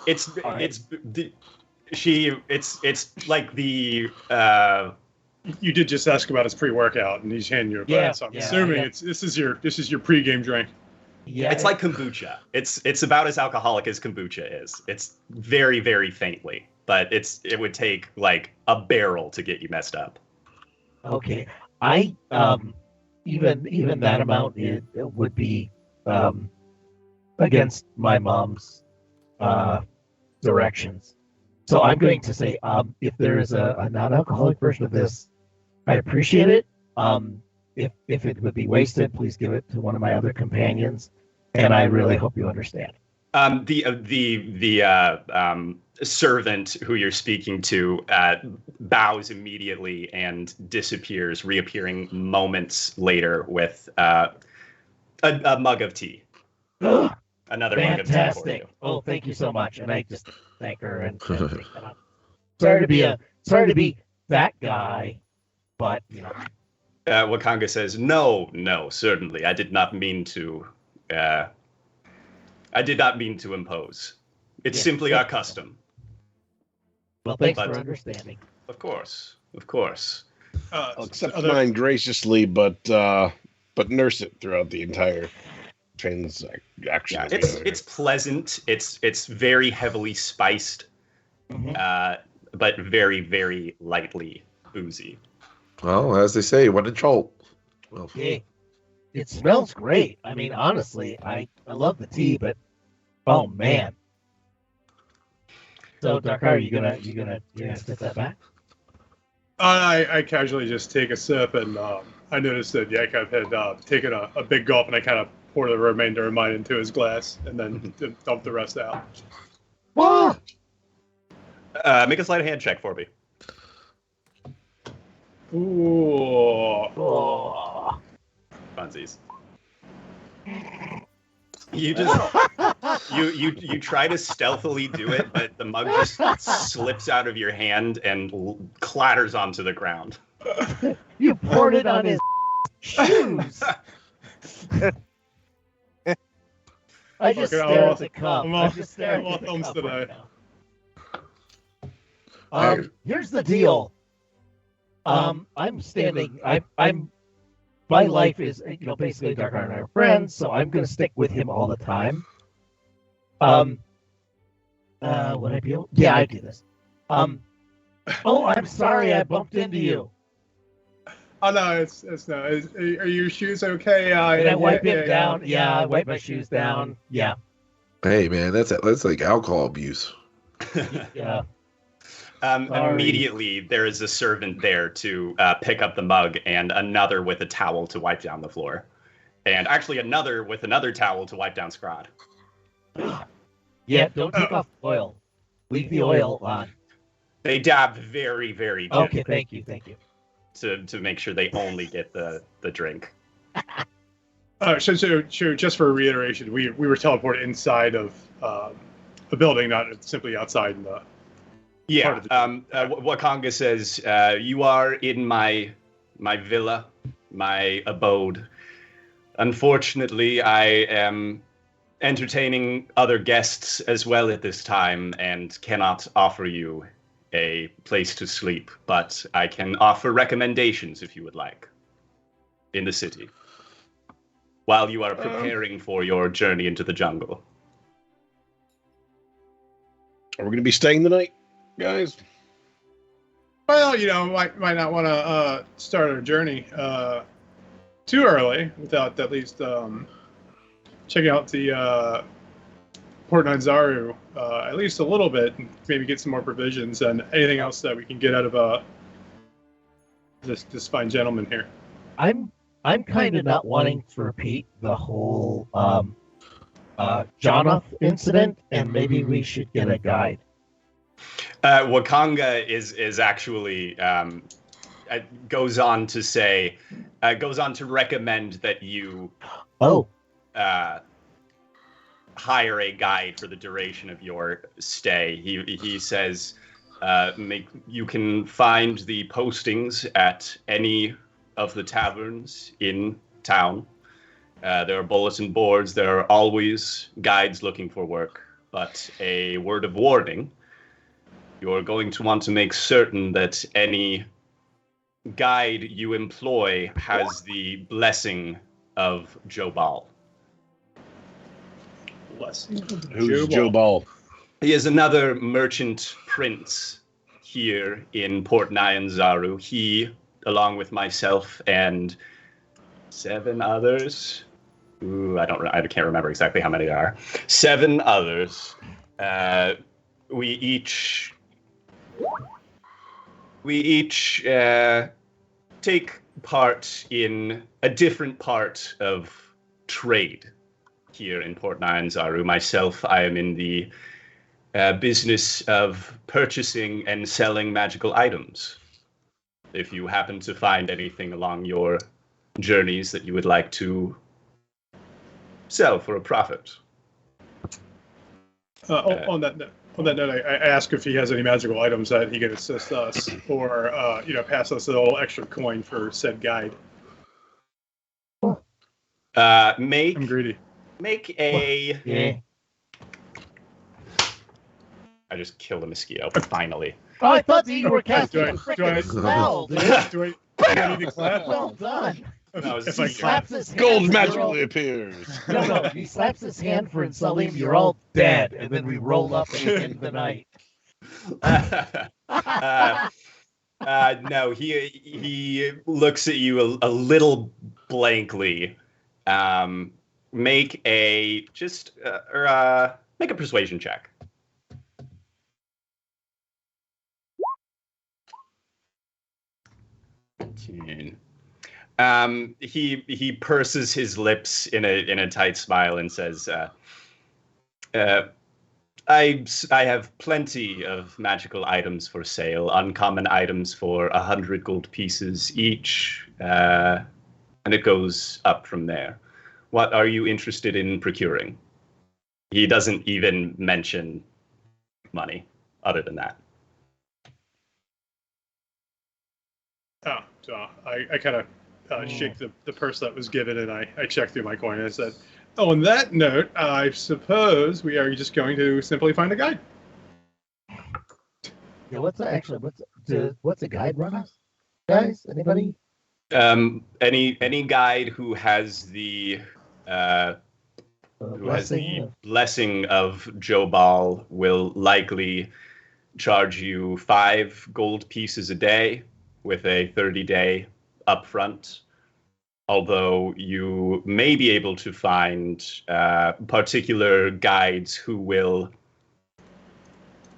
It's like the You did just ask about his pre-workout, and he's handing you a glass. So I'm assuming this is your pre-game drink. Yeah, it's like kombucha. It's about as alcoholic as kombucha is. It's very, very faintly, but it would take like a barrel to get you messed up. Okay, I even that amount it would be against my mom's directions. So I'm going to say if there is a non-alcoholic version of this, I appreciate it. If it would be wasted, please give it to one of my other companions, and I really hope you understand. The servant who you're speaking to bows immediately and disappears, reappearing moments later with a mug of tea. Another mug of tea for Fantastic! you. Oh, thank you so much, and I just thank her and take that up. Sorry to be that guy, but you know. Wakanga says, "No, certainly, I did not mean to. I did not mean to impose. It's simply our custom." Well, thanks for understanding. Of course. I'll accept mine graciously, but nurse it throughout the entire transaction. Yeah, it's pleasant. It's very heavily spiced, but very, very lightly boozy. Well, as they say, when in Chult. Well, Yeah, it smells great. I mean, honestly, I love the tea, but oh man. So, Dakar, you gonna spit that back? I casually just take a sip, and I noticed that Yakov had taken a big gulp, and I kind of poured the remainder of mine into his glass, and then dumped the rest out. Ah! Make a sleight of hand check for me. Ooh. Oh. Funsies. You just you try to stealthily do it, but the mug just slips out of your hand and clatters onto the ground. You poured it on his shoes. I just Okay, stare at the cup. I'm I all- just stare I'm all at the thumbs cup today. right now. Here's the deal. I'm standing. I'm. My life is, basically Dark Knight and I are friends, so I'm gonna stick with him all the time. Would I be able? Yeah, I do this. Oh, I'm sorry, I bumped into you. Oh no, it's no. Are your shoes okay? And I wipe him down. Yeah, I wipe my shoes down. Yeah. Hey, man, that's like alcohol abuse. Yeah. Sorry. Immediately, there is a servant there to pick up the mug, and another with a towel to wipe down the floor, and actually another with another towel to wipe down Scrod. Yeah, don't take off the oil. Leave the oil on. They dab very, very gently. Okay, thank you. To make sure they only get the drink. So just for reiteration, we were teleported inside of a building, not simply outside in the. Yeah. Wakanga says, "You are in my villa, my abode. Unfortunately, I am entertaining other guests as well at this time, and cannot offer you a place to sleep. But I can offer recommendations if you would like, in the city, while you are preparing for your journey into the jungle." Are we going to be staying the night, guys? Well, might not want to start our journey too early without at least checking out the Port Nanzaru at least a little bit, and maybe get some more provisions and anything else that we can get out of this fine gentleman here. I'm kind of not wanting to repeat the whole Jonoth incident, and maybe we should get a guide. Wakanga is actually goes on to recommend that you hire a guide for the duration of your stay. He says you can find the postings at any of the taverns in town. There are bulletin boards. There are always guides looking for work. But a word of warning: you're going to want to make certain that any guide you employ has the blessing of Jobal. Blessing. Who's Joe Ball? He is another merchant prince here in Port Nyanzaru. He, along with myself and 7 others, I can't remember exactly how many there are. 7 others. We each take part in a different part of trade here in Port Nyanzaru. Myself, I am in the business of purchasing and selling magical items. If you happen to find anything along your journeys that you would like to sell for a profit. On that note, I ask if he has any magical items that he can assist us, or pass us a little extra coin for said guide. I'm greedy. Make a. Yeah. I just killed a mosquito. Finally. Oh, I thought you were casting Do I- a do I- freaking spell, dude. Do I need to clap? Well done. No, If He I slaps his hand. Gold and magically we're all- appears. No, he slaps his hand for insulting him. You're all dead, and then we roll up in the night. No, he looks at you a little blankly. Make a persuasion check. 17. He purses his lips in a tight smile and says, I have plenty of magical items for sale, uncommon items for 100 gold pieces each, and it goes up from there. What are you interested in procuring? He doesn't even mention money other than that. Oh, so I kind of shake the purse that was given, and I check through my coin, and I said, on that note, I suppose we are just going to simply find a guide. Yeah, what's a guide run us? Guys, anybody? Any guide who has the blessing of Jobal will likely charge you 5 gold pieces a day with a 30-day upfront. Although you may be able to find particular guides who will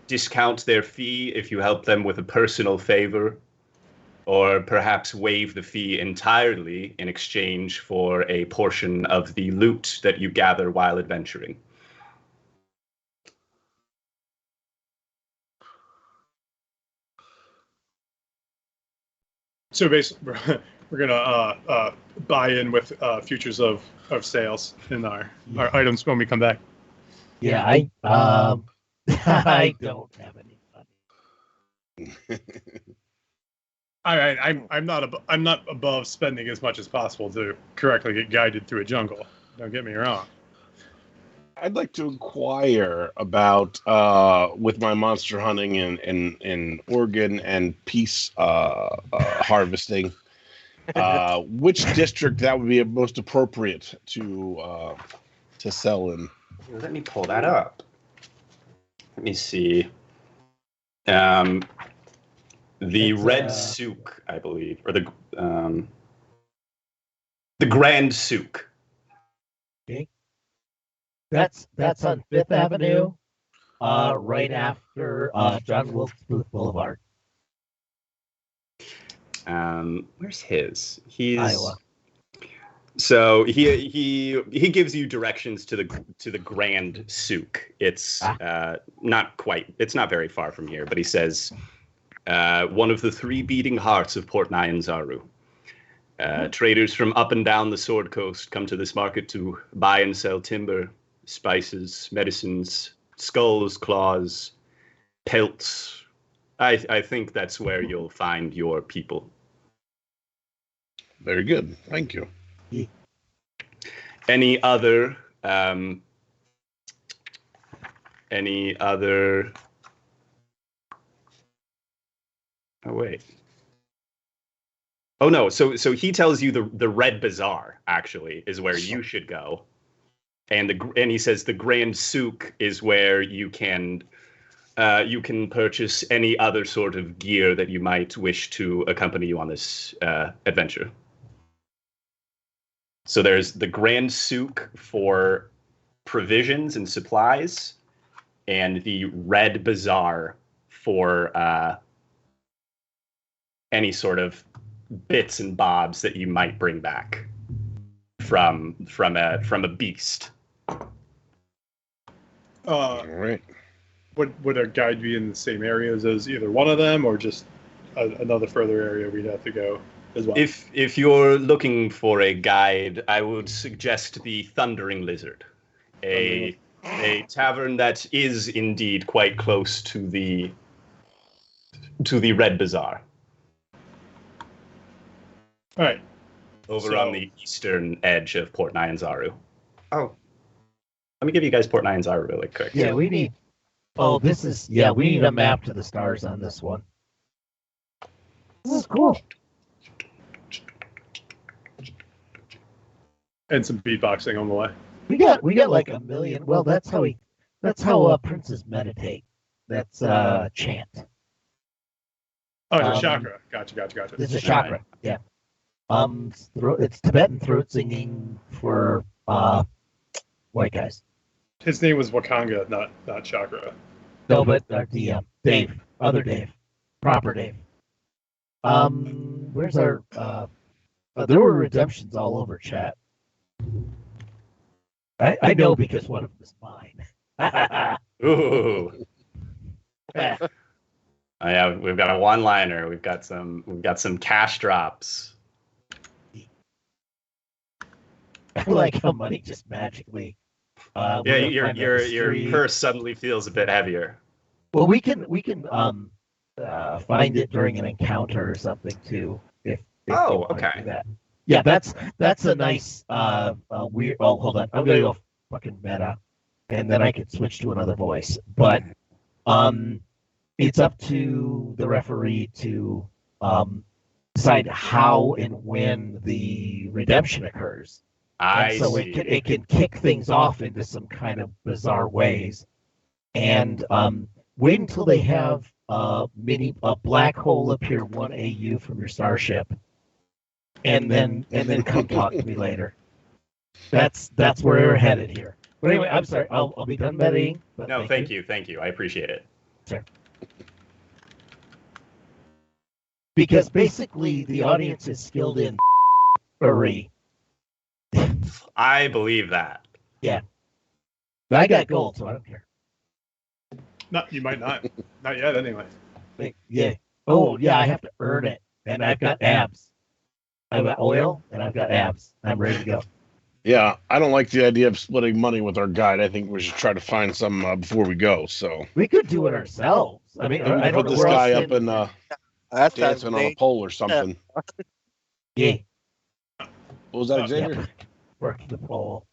discount their fee if you help them with a personal favor, or perhaps waive the fee entirely in exchange for a portion of the loot that you gather while adventuring. So basically, we're gonna buy in with futures of sales in our items when we come back. Yeah, I I don't have any money. All right, I'm not above spending as much as possible to correctly get guided through a jungle. Don't get me wrong. I'd like to inquire about with my monster hunting in Oregon and peace harvesting, which district that would be most appropriate to sell in. Let me pull that up. Let me see. The Red Souk, I believe, or the Grand Souk. Okay. That's on 5th Avenue, right after John Wilkes Booth Boulevard. Where's his? He's Iowa. So he gives you directions to the Grand Souk. It's not quite. It's not very far from here, but he says one of the 3 beating hearts of Port Nyanzaru. Traders from up and down the Sword Coast come to this market to buy and sell timber, spices, medicines, skulls, claws, pelts. I think that's where you'll find your people. Very good. Thank you. Any other oh wait. Oh no, so he tells you the Red Bazaar actually is where you should go. And he says the Grand Souk is where you can purchase any other sort of gear that you might wish to accompany you on this adventure. So there's the Grand Souk for provisions and supplies, and the Red Bazaar for any sort of bits and bobs that you might bring back from a beast. All right. Would a guide be in the same areas as either one of them, or just another further area we'd have to go as well? If you're looking for a guide, I would suggest the Thundering Lizard, a tavern that is indeed quite close to the Red Bazaar. All right. Over on the eastern edge of Port Nyanzaru. Oh, let me give you guys Port Nyanzaru really quick. Yeah, we need. Oh, we need a map to the stars on this one. This is cool. And some beatboxing on the way. We got like 1 million. Well, that's how princes meditate. That's chant. Oh, it's a chakra. Gotcha. It's a chakra. Yeah. It's Tibetan throat singing for white guys. His name was Wakanga, not Chakra. No, but the Dave, other Dave, proper Dave. Where's our? There were redemptions all over chat. I know because one of them is mine. Ooh. We've got a one-liner. We've got some cash drops. I like how money just magically. Yeah, your purse suddenly feels a bit heavier. Well, we can find it during an encounter or something too. If Oh, okay. That. Yeah, that's a nice weird. Oh, hold on, I'm gonna go fucking meta, and then I can switch to another voice. But it's up to the referee to decide how and when the redemption occurs. I so see. It can kick things off into some kind of bizarre ways, and wait until they have a black hole appear 1 AU from your starship, and then come talk to me later. That's where we're headed here. But anyway, I'm sorry. I'll be done betting. No, thank you. I appreciate it. Sure. Because basically the audience is skilled in furry. I believe that. Yeah. But I got gold, so I don't care. No, you might not. Not yet, anyway. Yeah. Oh, yeah, I have to earn it. And I've got abs. I've got oil, and I've got abs. I'm ready to go. Yeah, I don't like the idea of splitting money with our guide. I think we should try to find some before we go. So we could do it ourselves. I mean, I put this guy up and dancing on a pole or something. Yeah. What was that, Xavier? Yeah. Work the pole.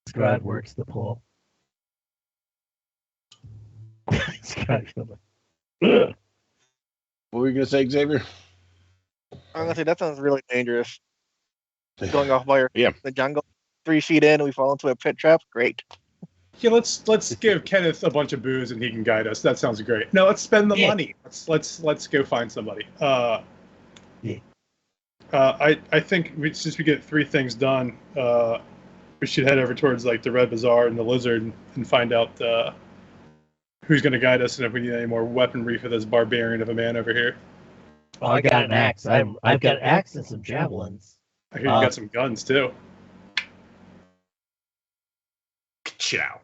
Scrod works the pole. What were you gonna say, Xavier? I'm gonna say that sounds really dangerous. Going off by the jungle, 3 feet in, and we fall into a pit trap. Great. Yeah, let's give Kenneth a bunch of booze and he can guide us. That sounds great. No, let's spend the money. Let's go find somebody. I think since we get 3 things done, we should head over towards like the Red Bazaar and the Lizard and find out who's going to guide us and if we need any more weaponry for this barbarian of a man over here. Oh, I got an axe. I've got an axe and some javelins. I hear you got some guns too. Ka-chow.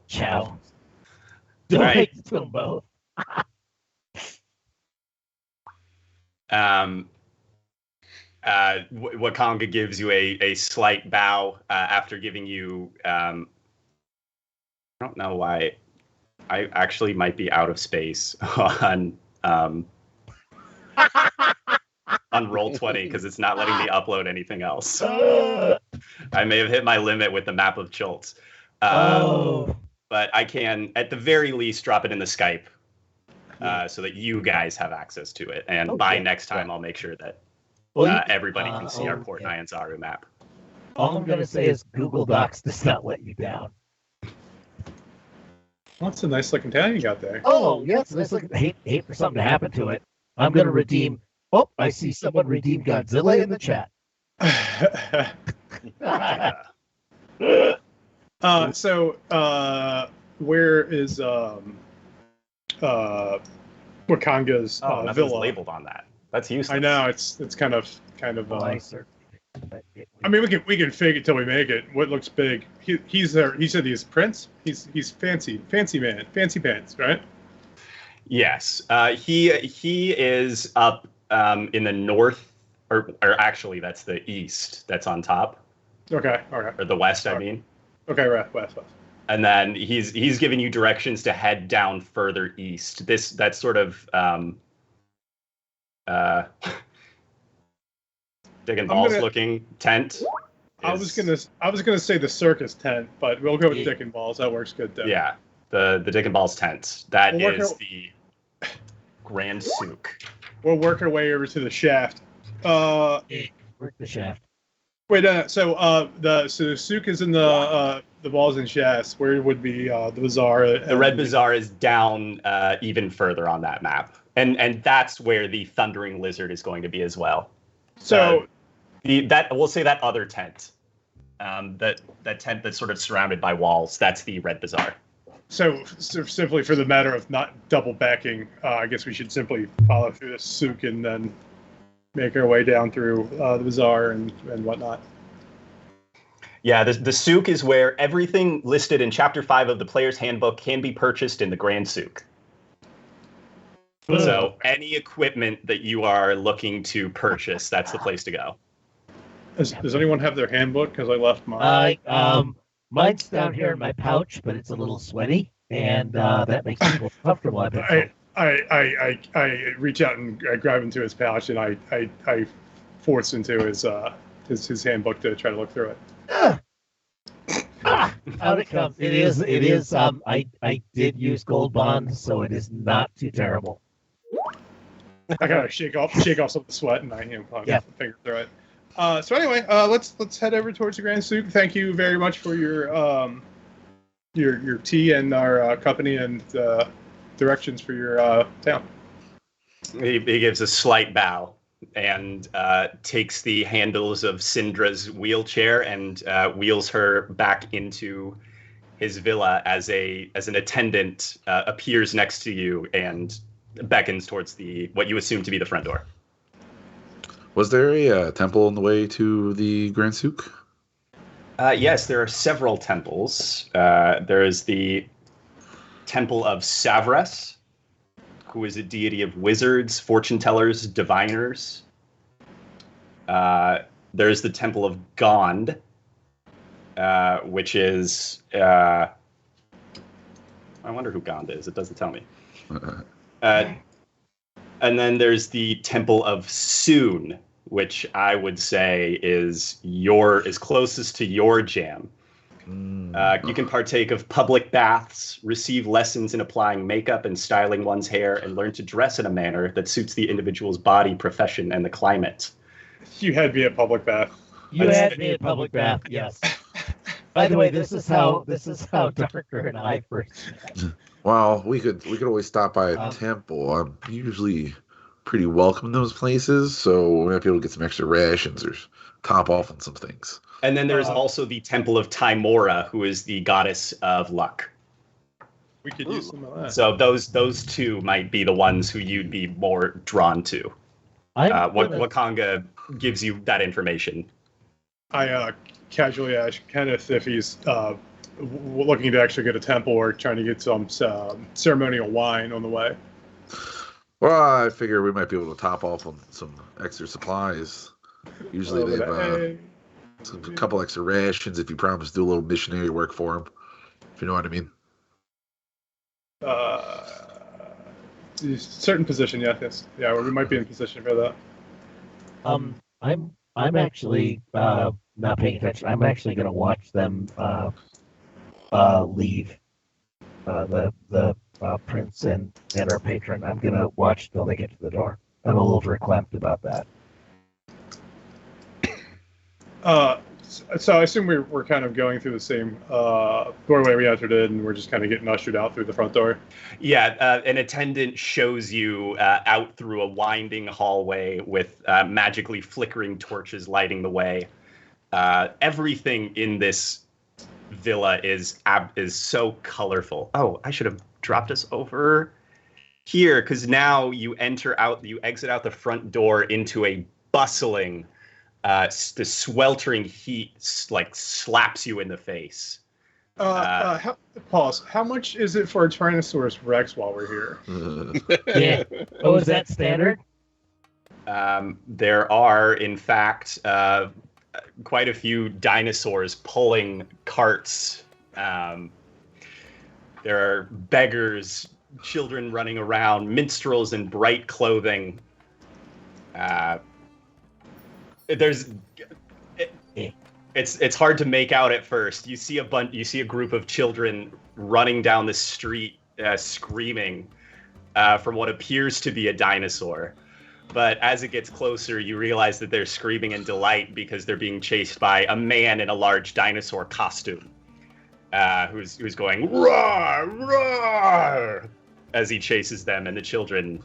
Chow. Don't make it to them both. Wakanga gives you a slight bow after giving you. I don't know why. I actually might be out of space on Roll20 because it's not letting me upload anything else. I may have hit my limit with the map of Chults. But I can, at the very least, drop it in the Skype so that you guys have access to it. And by next time, I'll make sure that everybody can see our Port Nyanzaru map. All I'm going to say is Google Docs does not let you down. Well, that's a nice looking town you got there. Oh, yeah, it's a nice looking. Hate for something to happen to it. I'm going to redeem. Oh, I see someone redeem Godzilla in the chat. So where is Wakanga's villa? Labeled on that. That's useless. I know it's kind of. Nicer. I mean, we can fake it till we make it. What looks big? He's there. He said he's Prince. He's fancy man, fancy pants, right? Yes, he is up in the north, or actually that's the east. That's on top. Okay. Or the west, I mean. Okay, right, west. And then he's giving you directions to head down further east. That's sort of Dick and Balls looking tent. I was gonna say the circus tent, but we'll go with Dick and Balls. That works good too. Yeah, the Dick and Balls tent. That is the Grand Souk. We'll work our way over to the shaft. Work the shaft. Wait, no. So the souk is in the balls and shafts. Where would be the bazaar? The Red Bazaar is down even further on that map, and that's where the Thundering Lizard is going to be as well. So we'll say that other tent, that tent that's sort of surrounded by walls. That's the Red Bazaar. So simply for the matter of not double backing, I guess we should simply follow through the souk and then make our way down through the bazaar and whatnot. Yeah, the souk is where everything listed in Chapter 5 of the Player's Handbook can be purchased in the Grand Souk. So any equipment that you are looking to purchase, that's the place to go. Does anyone have their handbook? Because I left mine. Mine's down here in my pouch, but it's a little sweaty, and that makes me more comfortable. I reach out and I grab into his pouch, and I force into his handbook to try to look through it. Out it comes. It is. I did use gold bond, so it is not too terrible. I gotta shake off some of the sweat, and I finger through it. So anyway, let's head over towards the Grand Souk. Thank you very much for your tea and our company and directions for your town. He gives a slight bow and takes the handles of Syndra's wheelchair and wheels her back into his villa as an attendant appears next to you and beckons towards what you assume to be the front door. Was there a temple on the way to the Grand Souk? Yes, there are several temples. There is the Temple of Savras, who is a deity of wizards, fortune tellers, diviners. There's the Temple of Gond, which is... I wonder who Gond is. It doesn't tell me. And then there's the Temple of Soon, which I would say is closest to your jam. You can partake of public baths, receive lessons in applying makeup and styling one's hair, and learn to dress in a manner that suits the individual's body, profession, and the climate. You had me at public bath. You had me at public bath, yes. By the way, this is how Darker and I first met. Well, we could always stop by a temple. I'm usually pretty welcome in those places, so we might be able to get some extra rations or top off on some things. And then there's also the Temple of Timora, who is the goddess of luck. We could use some of that. So those two might be the ones who you'd be more drawn to. Wakanga gives you that information. I casually ask Kenneth if he's looking to actually get a temple or trying to get some ceremonial wine on the way. Well, I figure we might be able to top off on some extra supplies. Usually they've a couple extra rations if you promise to do a little missionary work for them, if you know what I mean. Certain position, yes. Yeah, we might be in position for that. I'm actually not paying attention. I'm actually going to watch them leave. The prince and our patron. I'm going to watch till they get to the door. I'm a little verklempt about that. So I assume we're kind of going through the same doorway we entered in, and we're just kind of getting ushered out through the front door. Yeah, an attendant shows you out through a winding hallway with magically flickering torches lighting the way. Everything in this villa is so colorful. Oh, I should have dropped us over here, because now you exit out the front door into a bustling, the sweltering heat slaps you in the face. Pause. How much is it for a Tyrannosaurus Rex while we're here? Yeah. Oh, is that standard? There are, in fact, quite a few dinosaurs pulling carts. There are beggars, children running around, minstrels in bright clothing. It's hard to make out at first. You see a group of children running down the street, screaming from what appears to be a dinosaur. But as it gets closer, you realize that they're screaming in delight because they're being chased by a man in a large dinosaur costume, who's going roar, roar, as he chases them, and the children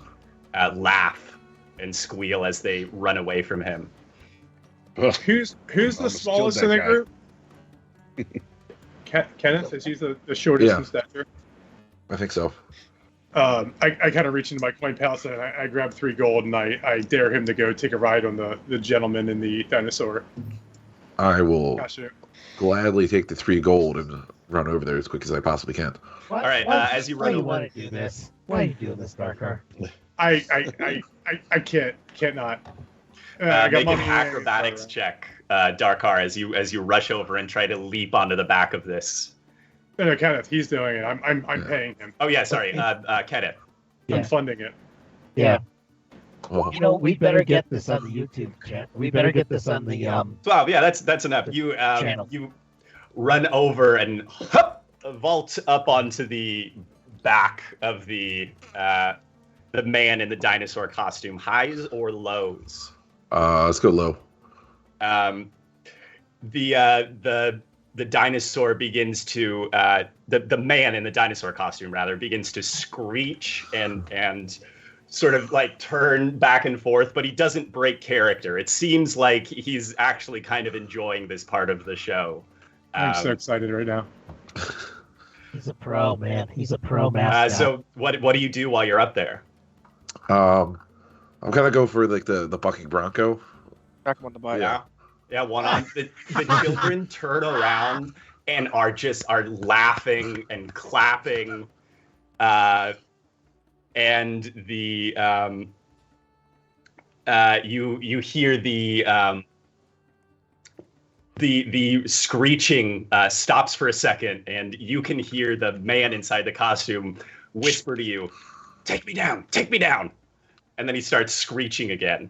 laugh and squeal as they run away from him. Who's the smallest in the group? Kenneth, is he the shortest in stature? I think so. I kind of reach into my coin palace and I grab 3 gold and I dare him to go take a ride on the gentleman in the dinosaur. I will Gotcha. gladly take the 3 gold and run over there as quick as I possibly can. All right, as you run over. Why do you want to do this? Why are you doing this, Darkar? I can't not. I got Make an money acrobatics check, Darkar, as you rush over and try to leap onto the back of this. No, Kenneth, he's doing it. I'm paying him. Oh yeah, sorry, Kenneth. Yeah. I'm funding it. Yeah. Oh. You know, we better get this on the YouTube channel. We better get this on the Wow, yeah, that's enough. You channel. you run over and vault up onto the back of the man in the dinosaur costume. Highs or lows? Let's go low. The dinosaur begins to the man in the dinosaur costume rather begins to screech and sort of like turn back and forth, but he doesn't break character. It seems like he's actually kind of enjoying this part of the show. I'm so excited right now. He's a pro, man. He's a pro mascot. So what do you do while you're up there? I'm gonna go for like the bucking bronco. Back him on the bike. Yeah, one on the children turn around and are laughing and clapping, and the you hear the screeching stops for a second, and you can hear the man inside the costume whisper to you, "Take me down, take me down," and then he starts screeching again.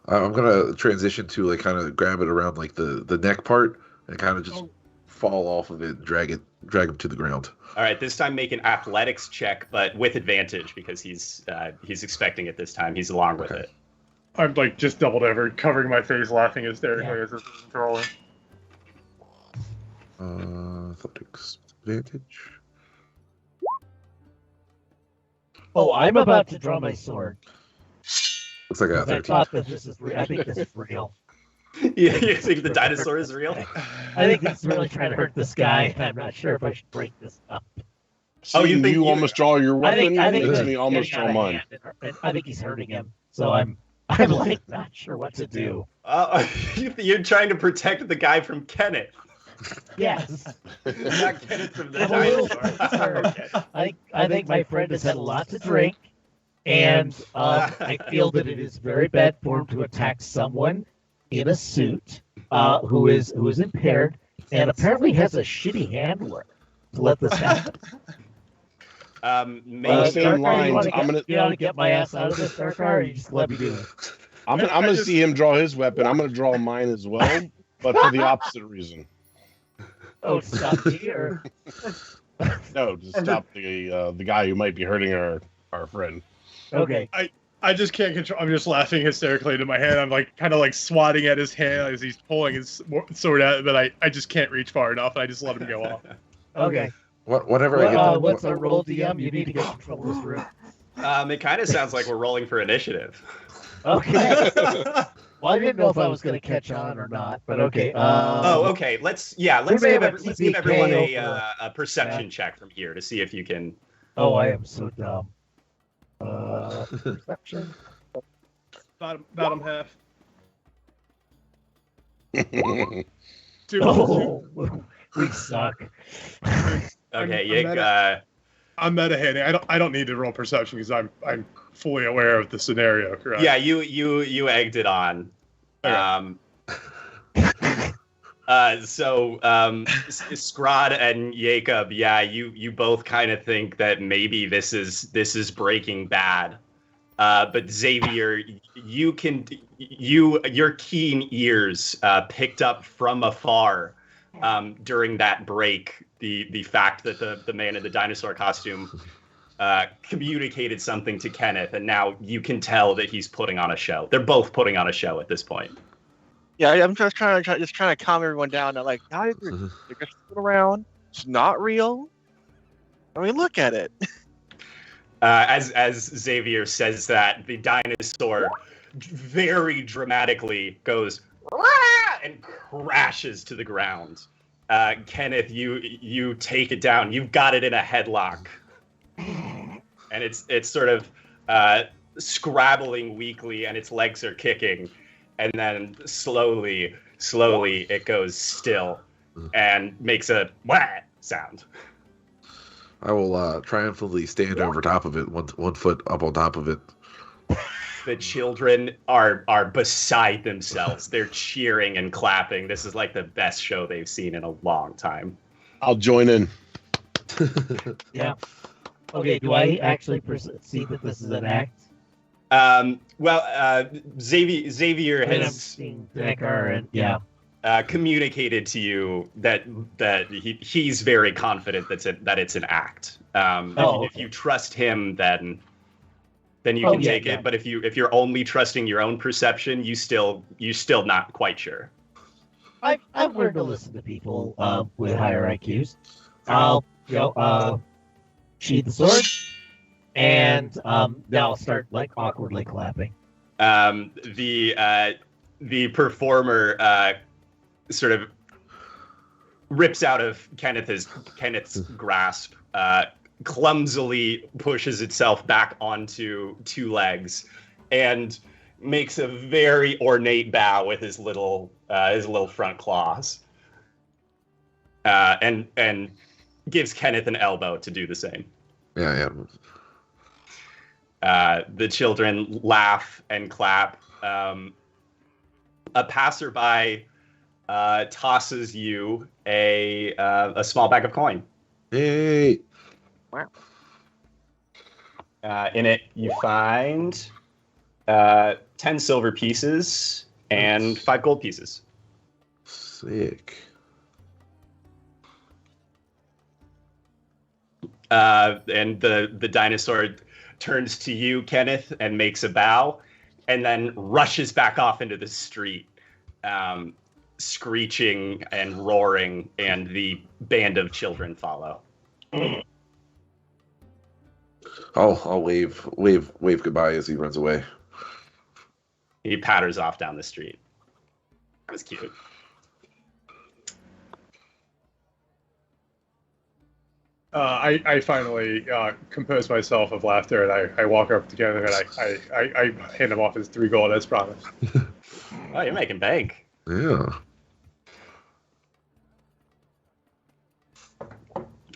I'm gonna transition to like kind of grab it around like the neck part and kind of just fall off of it, and drag him to the ground. All right, this time make an athletics check, but with advantage because he's expecting it this time. He's along with it. I'm like just doubled over, covering my face, laughing hysterically as it's rolling. Athletics advantage. Oh, I'm about to draw my sword. Looks like I got I 13. thought that this is real. I think this is real. Yeah, you think the dinosaur is real? I think he's really trying to hurt this guy, and I'm not sure if I should break this up. You think you almost draw your weapon? I think Me almost draw mine. I think he's hurting him, so I'm like not sure what to do. You're trying to protect the guy from Kenneth. Yes. Not Kenneth from the I'm a little dinosaur. concerned. I think my friend has had a lot to drink, and I feel that it is very bad form to attack someone in a suit who is impaired and apparently has a shitty handler to let this happen. On the same lines, I'm gonna get my ass out of this, Darkar, or you just let me do it? I'm gonna see him draw his weapon. I'm gonna draw mine as well, but for the opposite reason. Oh, stop here. No, to stop the guy who might be hurting our friend. Okay. I just can't control. I'm just laughing hysterically to my hand. I'm like kind of like swatting at his hand as he's pulling his sword out, but I just can't reach far enough. And I just let him go off. Okay. Whatever I get. What's our roll, DM? You need to get control of this room. It kind of sounds like we're rolling for initiative. Okay. Well, I didn't know if I was going to catch on or not, but okay. Okay. Let's give everyone a perception Yeah. check from here to see if you can. Oh, I am so dumb. Perception. Bottom half. Two. Oh, we suck. Okay, I'm meta-hitting. I don't need to roll perception because I'm fully aware of the scenario. Correct? yeah, you egged it on. Okay. So Scrod and Jacob, yeah, you both kind of think that maybe this is Breaking Bad. But Xavier, your keen ears picked up from afar during that break the fact that the man in the dinosaur costume communicated something to Kenneth, and now you can tell that he's putting on a show. They're both putting on a show at this point. Yeah, I'm just trying to calm everyone down. That like, guys, they're just sitting around. It's not real. I mean, look at it. As Xavier says that, the dinosaur very dramatically goes "Rah!" and crashes to the ground. Kenneth, you take it down. You've got it in a headlock, and it's sort of scrabbling weakly, and its legs are kicking, and then slowly it goes still and makes a wah sound. I will triumphantly stand over top of it, one foot up on top of it. The children are beside themselves. They're cheering and clapping. This is like the best show they've seen in a long time. I'll join in. Yeah. Okay, do I actually see that this is an act? Xavier has communicated to you that he's very confident that it's an act. If you trust him, then you can take it. But if you're only trusting your own perception, you're still not quite sure. I've learned to listen to people with higher IQs. I'll sheathe the sword, and then I'll start like awkwardly clapping. The performer sort of rips out of Kenneth's grasp, clumsily pushes itself back onto two legs, and makes a very ornate bow with his little front claws, and gives Kenneth an elbow to do the same. Yeah. The children laugh and clap. A passerby tosses you a small bag of coin. Hey. Wow. In it, you find 10 silver pieces and 5 gold pieces. Sick. And the dinosaur turns to you, Kenneth, and makes a bow, and then rushes back off into the street, screeching and roaring, and the band of children follow. I'll wave goodbye as he runs away. He patters off down the street. That was cute. I finally compose myself of laughter, and I walk up to Kenneth, and I hand him off his 3 gold as promised. Oh, you're making bank. Yeah.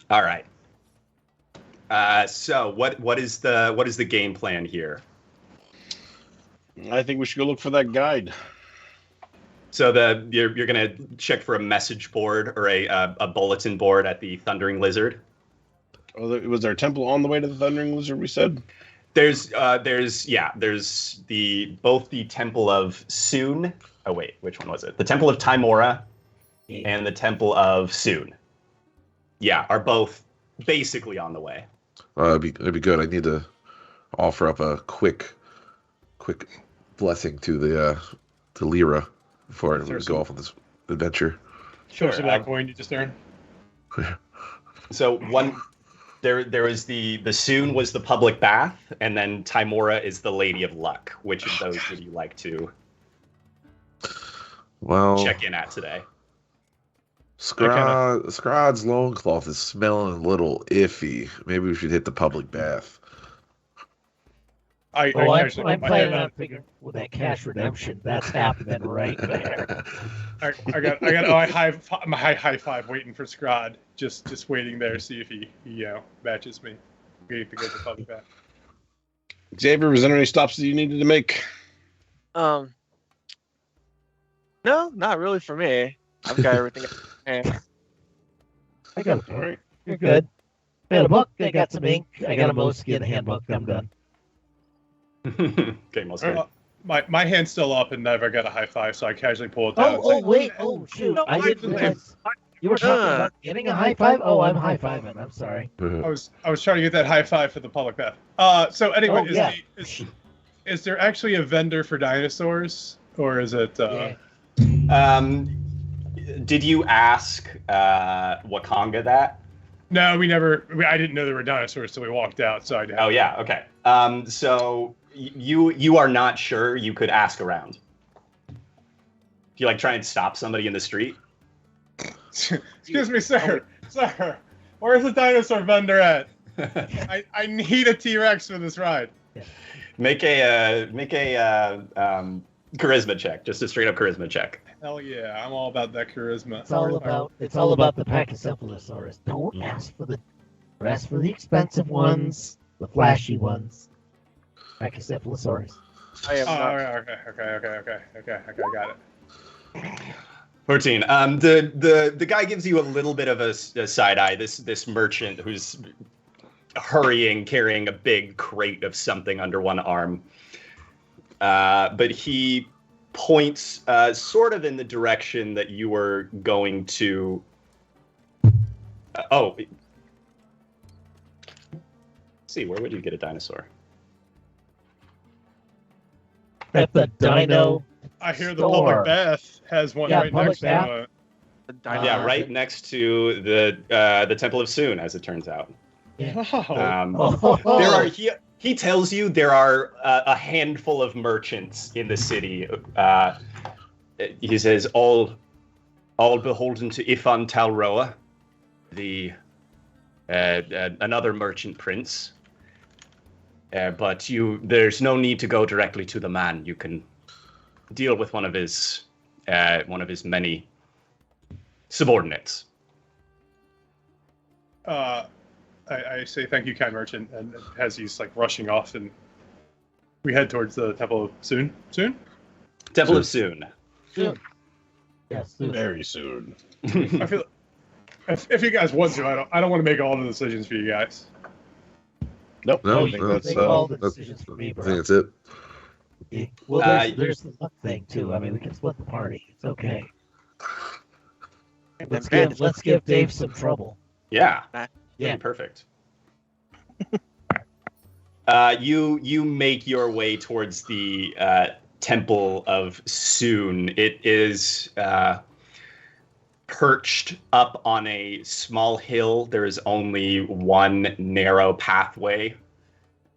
All right. So what is the game plan here? I think we should go look for that guide. So you're gonna check for a message board or a bulletin board at the Thundering Lizard. Oh, was there a temple on the way to the Thundering Lizard? We said there's both the Temple of Soon. Oh wait, which one was it? The Temple of Timora and the Temple of Soon. Yeah, are both basically on the way. It'd be good. I need to offer up a quick blessing to Lyra before I go off on this adventure. Sure. So that coin you just earned. So there was the Soon was the public bath, and then Timora is the Lady of Luck. Which of those would you like to check in at today? Scrod's loincloth is smelling a little iffy. Maybe we should hit the public bath. I'm planning on figuring with that cash redemption. That's happening right there. I got my high five waiting for Scrod. Just waiting there to see if he matches me. Waiting to go to the public bath. Xavier, was there any stops that you needed to make? No, not really for me. I've got everything. I got it. All right. You're good. I got a book. I got some ink. I got a Moleskin handbook. I'm done. Okay, Moleskin. My hand's still up and never got a high five, so I casually pull it down. Wait. Oh, shoot. No, I didn't realize. You were talking about getting a high five? Oh, I'm high fiving. I'm sorry. I was trying to get that high five for the public bath. So anyway, is there actually a vendor for dinosaurs, or is it? Did you ask Wakanga that? No, we never. I didn't know there were dinosaurs, so we walked out. So I. Oh yeah. Okay. So you are not sure. You could ask around. Do you try and stop somebody in the street? Excuse me, sir. Sir, where's the dinosaur vendor at? I need a T-Rex for this ride. Make a charisma check, just a straight up charisma check. Hell yeah, I'm all about that charisma. It's all about the Pachycephalosaurus. Don't ask for the expensive ones, the flashy ones. Pachycephalosaurus. I am Oh, not. okay, got it. 14. The guy gives you a little bit of a side eye. This merchant who's hurrying, carrying a big crate of something under one arm. But he points sort of in the direction that you were going to. Let's see, where would you get a dinosaur? At the dino. I hear the store. public bath has one Yeah, right public next bath. to it. The dino- Yeah, right next to the Temple of Soon, as it turns out. Oh. There are he tells you there are a handful of merchants in the city. He says all beholden to Ifan Talroa, the another merchant prince. But there's no need to go directly to the man. You can deal with one of his many subordinates. I say thank you, kind merchant, and as he's like rushing off, and we head towards the Temple of Soon. Temple of Soon. Soon. Yes, soon. Very soon. I feel if you guys want to, I don't want to make all the decisions for you guys. Nope. No, I think no, that's Make all the that's- decisions for me, I bro. think that's it. Well, there's the luck thing too. I mean, we can split the party. It's okay. Let's give Dave some trouble. Yeah. Yeah. Perfect. You make your way towards the Temple of Soon. It is perched up on a small hill. There is only one narrow pathway.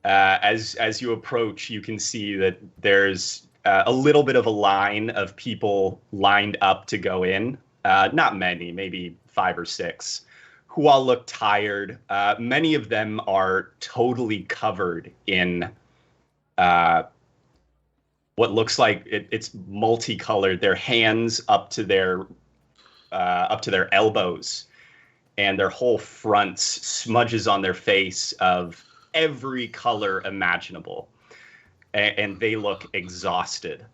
As you approach, you can see that there's a little bit of a line of people lined up to go in. Not many, maybe 5 or 6, who all look tired. Many of them are totally covered in what looks like it's multicolored. Their hands up to their elbows, and their whole fronts smudges on their face of every color imaginable, and they look exhausted.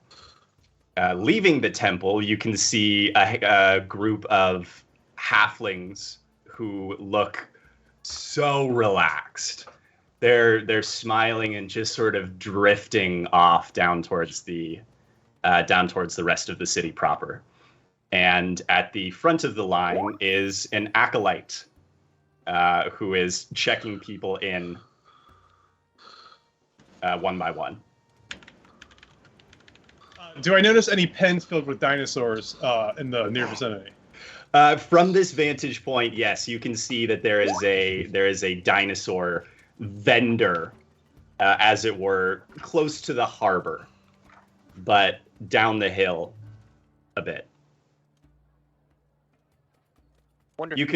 Leaving the temple, you can see a group of halflings who look so relaxed. They're smiling and just sort of drifting off down towards the rest of the city proper. And at the front of the line is an acolyte who is checking people in one by one. Do I notice any pens filled with dinosaurs in the near vicinity? From this vantage point, yes, you can see that there is a dinosaur vendor, as it were, close to the harbor, but down the hill a bit. You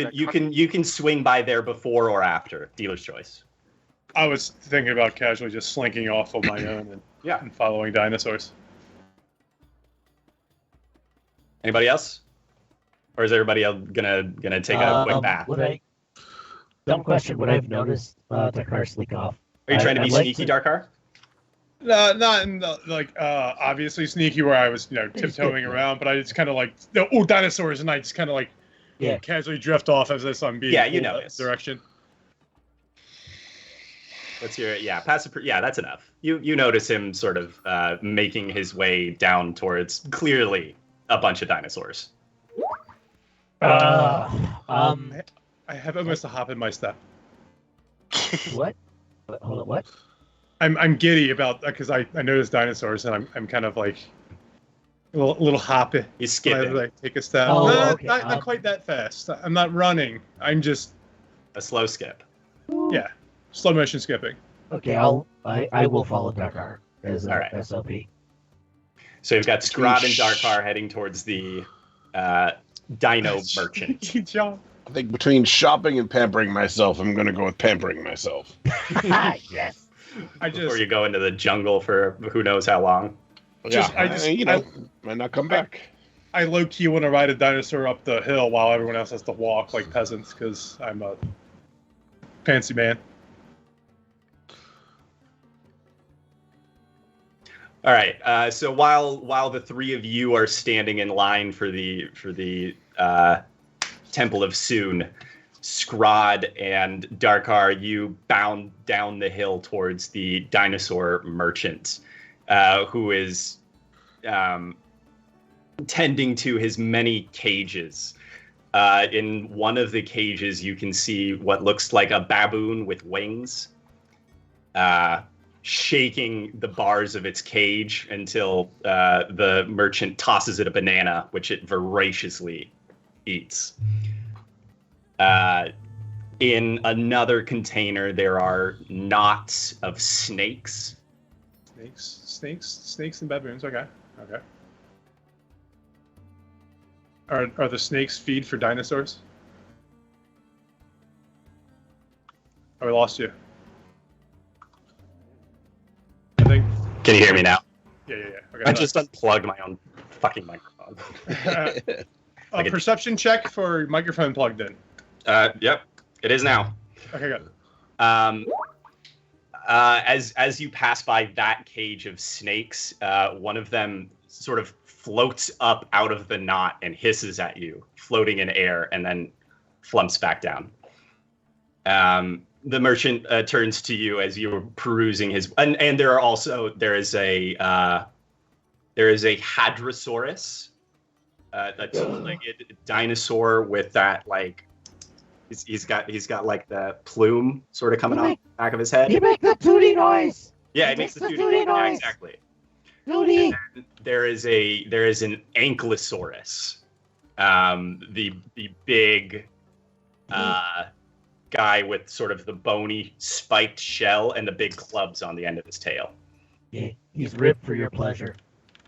can swing by there before or after. Dealer's choice. I was thinking about casually just slinking off on my own and following dinosaurs. Anybody else? Or is everybody else gonna take a quick bath? Dumb question. Would I have noticed Dakar sneak off? Are you trying to be sneaky, Darkar? Not in the, obviously sneaky where I was, tiptoeing around, but I just kind of dinosaurs, and I just kind of casually drift off as I'm being pulled that direction. What's your passive? Yeah, that's enough. You notice him sort of making his way down towards clearly a bunch of dinosaurs. I have almost a hop in my step. What? Hold on, what? I'm giddy about because I noticed dinosaurs, and I'm kind of like a little hoppy. You skipping? I take a step. Okay. Not quite that fast. I'm not running. I'm just a slow skip. Yeah, slow motion skipping. Okay, I will follow Dakar as SOP. So you've got Scrod and Darkar heading towards the dino merchant. John. I think between shopping and pampering myself, I'm going to go with pampering myself. Yes. Before you go into the jungle for who knows how long. Might not come back. I low-key want to ride a dinosaur up the hill while everyone else has to walk like peasants because I'm a fancy man. All right. So while the three of you are standing in line for the Temple of Soon, Scrod and Darkar, you bound down the hill towards the dinosaur merchant, who is tending to his many cages. In one of the cages, you can see what looks like a baboon with wings, shaking the bars of its cage until the merchant tosses it a banana, which it voraciously eats. In another container, there are knots of snakes. Snakes and baboons. Okay. Are the snakes feed for dinosaurs? Oh, we lost you. I think. Can you hear me now? Yeah. Okay, I just unplugged my own fucking microphone. Perception check for microphone plugged in. Yep, it is now. Okay, good. As you pass by that cage of snakes, one of them sort of floats up out of the knot and hisses at you, floating in air, and then flumps back down. The merchant turns to you as you're perusing his, and there is a Hadrosaurus, a two-legged dinosaur with that like. He's got like the plume sort of coming off the back of his head. You make the tootie noise. Yeah, it makes the tootie noise. Yeah, exactly. Tootie. There is an Ankylosaurus, the big guy with sort of the bony spiked shell and the big clubs on the end of his tail. Yeah, he's ripped for your pleasure.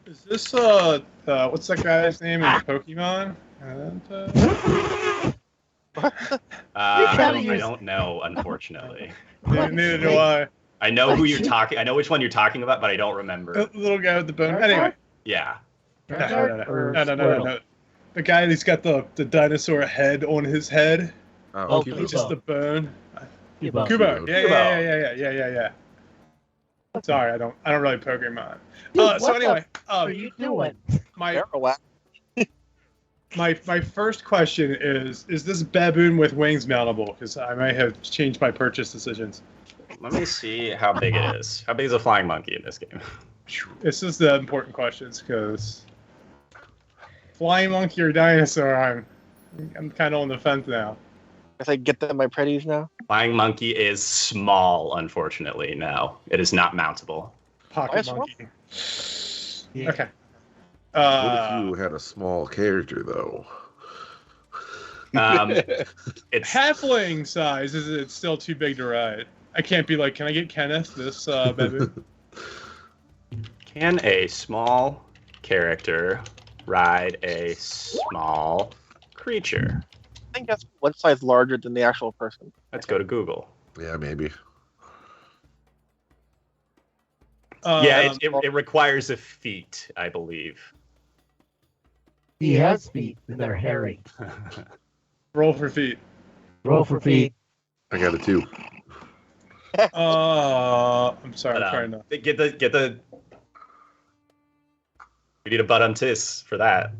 Is this what's that guy's name in Pokemon? I don't know, unfortunately. Neither do I. I know who you're talking. I know which one you're talking about, but I don't remember. The little guy with the bone. Anyway. Yeah. No. The guy that's got the dinosaur head on his head. Oh, It's just the bone. Kubo. Yeah. Sorry, I don't really Pokemon. Dude, So anyway, what are you doing? My first question is this baboon with wings mountable? Because I may have changed my purchase decisions. Let me see how big it is. How big is a flying monkey in this game? This is the important questions because flying monkey or dinosaur, I'm kind of on the fence now. If I get them my pretties now. Flying monkey is small, unfortunately. No, it is not mountable. Pocket Small? monkey. Yeah. Okay. What if you had a small character, though? It's Halfling size. Is it still too big to ride? I can't be like, can I get Kenneth this baboon? Can a small character ride a small creature? I think that's one size larger than the actual person. Let's go to Google. Yeah, maybe. Yeah, it requires a feat, I believe. He has feet, and they're hairy. Roll for feet. Roll for feet. I got it too. I'm sorry. I'm trying to get the. We need a butt on tis for that.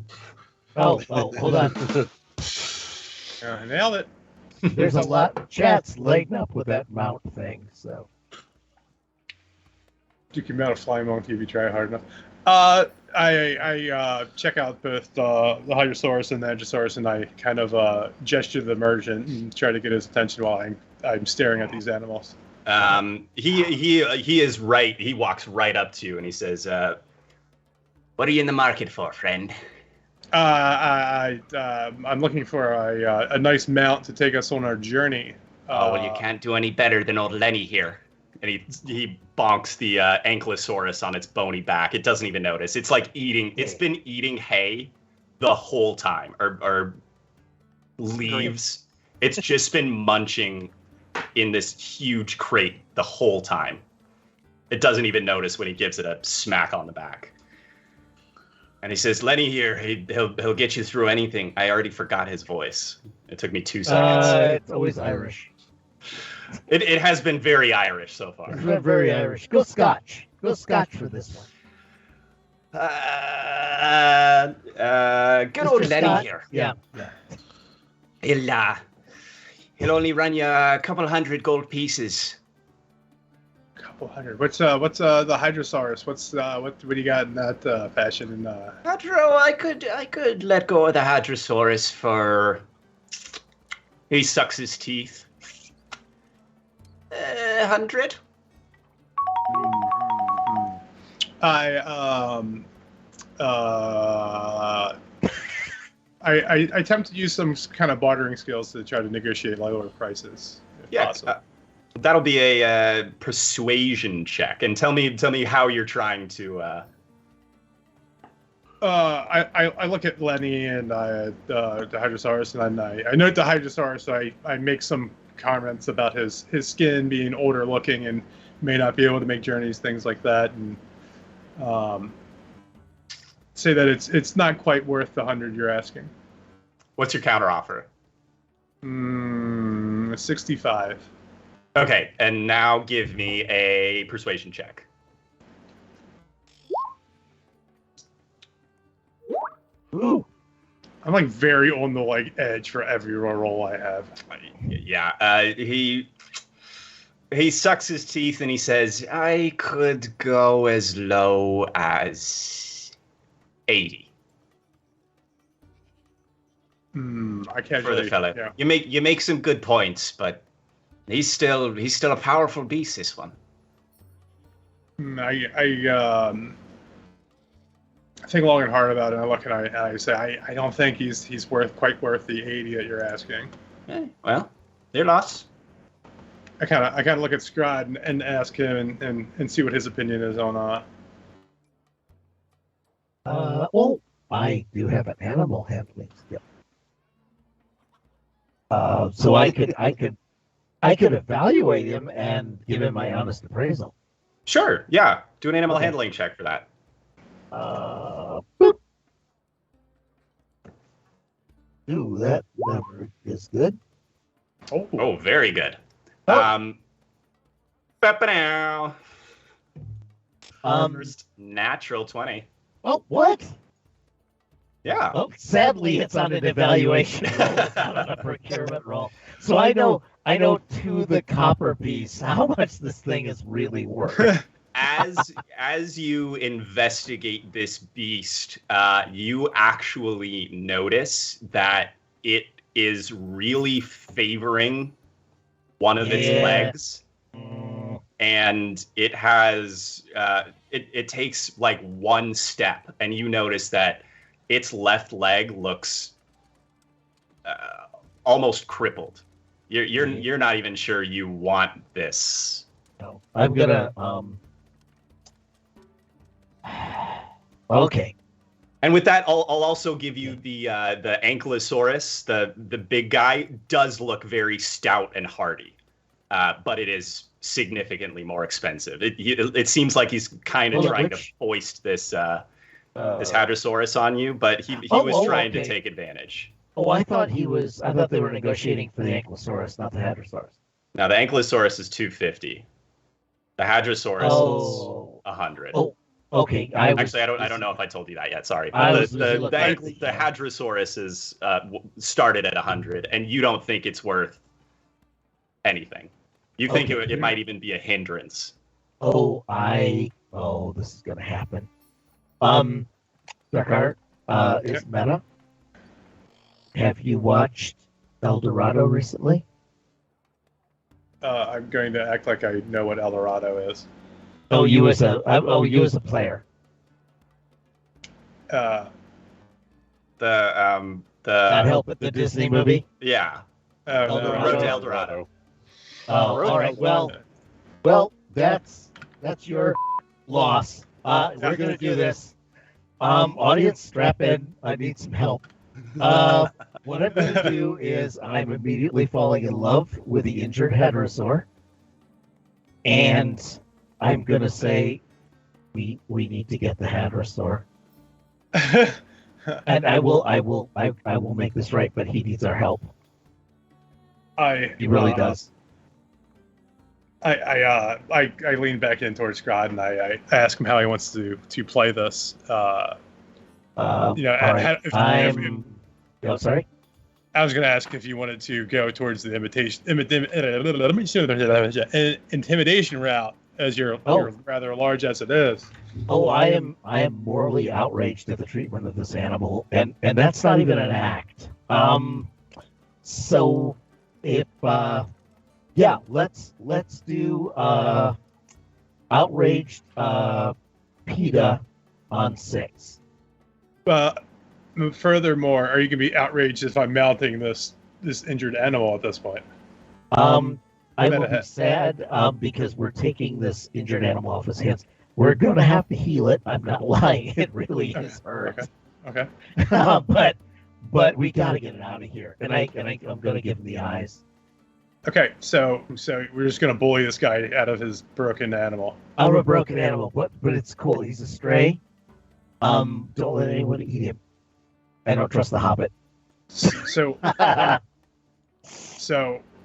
Oh, hold on. I nailed it. There's a lot. Chat's lighting up with that mount thing. So You can mount a flying monkey if you try hard enough. I check out both the Hadrosaurus and the Edgesaurus, and I kind of gesture to the merchant and try to get his attention while I'm staring at these animals. He is right. He walks right up to you and he says, "What are you in the market for, friend?" I'm looking for a nice mount to take us on our journey. Well, you can't do any better than old Lenny here. And he bonks the Ankylosaurus on its bony back. It doesn't even notice. It's like eating. It's been eating hay the whole time, or leaves. It's just been munching in this huge crate the whole time. It doesn't even notice when he gives it a smack on the back. And he says, Lenny here, he'll get you through anything. I already forgot his voice. It took me 2 seconds. It's always Irish. It has been very Irish so far. It's been very Irish. Go Scotch. Go Scotch for this one. Good old Mr. Lenny Scott? here. Yeah. He'll only run you a couple hundred gold pieces. Couple hundred. What's the Hydrosaurus? What do you got in that fashion? And Hadro, I could let go of the Hadrosaurus for. He sucks his teeth. 100. I attempt to use some kind of bartering skills to try to negotiate lower prices. If possible. That'll be a persuasion check, and tell me how you're trying to. I look at Lenny and the Hydrosaurus, and then I note the Hydrosaurus. So I make some comments about his skin being older looking and may not be able to make journeys, things like that, and say that it's not quite worth the 100 you're asking. What's your counter offer? 65. Okay, and now give me a persuasion check. Ooh. I'm like very on the edge for every roll I have. Yeah, he sucks his teeth and he says, "I could go as low as 80." I can't for the fella. Yeah. You make some good points, but he's still a powerful beast. This one. I think long and hard about it. And I look and I say I don't think he's quite worth the 80 that you're asking. Well, they're lost. I kind of look at Scrod and ask him and see what his opinion is on Well, I do have an animal handling skill. So I could evaluate him and give him my honest appraisal. Sure. Yeah. Do an animal handling check for that. Boop. Ooh, that number is good. Oh, very good. Oh. Ba-ba-now. Um, First natural 20. Oh, what? Yeah. Oh, sadly, it's on an evaluation roll, it's not on a procurement roll. So I know to the copper piece how much this thing is really worth. As you investigate this beast, you actually notice that it is really favoring one of its legs, and it has it takes like one step, and you notice that its left leg looks almost crippled. You're not even sure you want this. No, I'm gonna Okay. And with that, I'll also give you the Ankylosaurus. The big guy does look very stout and hardy, but it is significantly more expensive. It seems like he's kind of trying to foist this Hadrosaurus on you, but he was trying to take advantage. Oh, I thought they were negotiating for the Ankylosaurus, not the Hadrosaurus. Now the Ankylosaurus is 250. The Hadrosaurus is 100. Oh. Okay. I don't know if I told you that yet. Sorry. The Hadrosaurus is started at 100, and you don't think it's worth anything. You think it might even be a hindrance. This is gonna happen. Darkheart, is meta. Have you watched El Dorado recently? I'm going to act like I know what El Dorado is. You as a player. The Not help it, the Disney movie. Yeah. Road to El Dorado. All right. Well, that's your loss. We're gonna do this. Audience, strap in. I need some help. What I'm going to do is I'm immediately falling in love with the injured hadrosaur, and I'm going to say we need to get the hadrosaur, and I will make this right, but he needs our help. He really does. I lean back in towards Scrod and I ask him how he wants to play this. All right. I'm sorry. I was going to ask if you wanted to go towards the intimidation route, as you're rather large as it is. Oh, I am morally outraged at the treatment of this animal, and that's not even an act. So if let's do outraged PETA on 6. Furthermore, are you going to be outraged if I'm mounting this injured animal at this point? I will be sad because we're taking this injured animal off his hands. We're going to have to heal it. I'm not lying. It really is hurt. Okay. But we got to get it out of here. And I'm going to give him the eyes. Okay, so we're just going to bully this guy out of his broken animal. I'm a broken animal, but it's cool. He's a stray. Don't let anyone eat him. I don't trust the Hobbit. So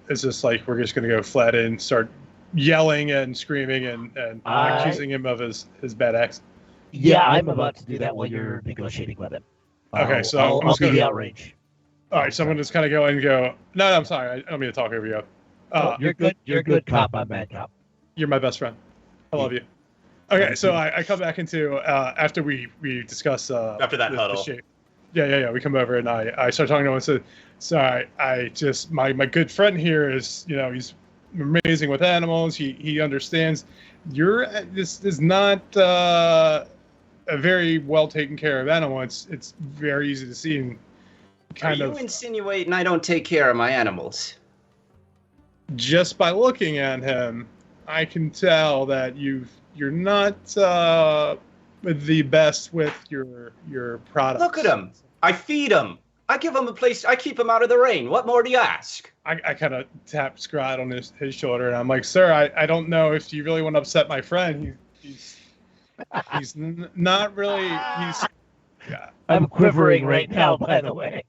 it's just like we're just going to go flat in, start yelling and screaming and accusing him of his bad acts. Yeah, I'm about to do that while you're negotiating with him. Okay, so I'll be the outrage. All right, so I'm going to just kind of go and go, no, I'm sorry. I don't mean to talk over you. You're good. You're good cop. I'm bad cop. You're my best friend. I love you. Okay, so I come back into, after we discuss... after that huddle. Yeah. We come over and I start talking to him and said, sorry, I just, my good friend here is, he's amazing with animals. He understands. This is not a very well taken care of animal. It's very easy to see and kind of... Are you insinuating I don't take care of my animals? Just by looking at him, I can tell that you're not the best with your products. Look at him. I feed him. I give him a place. I keep him out of the rain. What more do you ask? I kind of tap Scrod on his shoulder, and I'm like, sir, I don't know if you really want to upset my friend. He's not really. I'm quivering right now, by the way.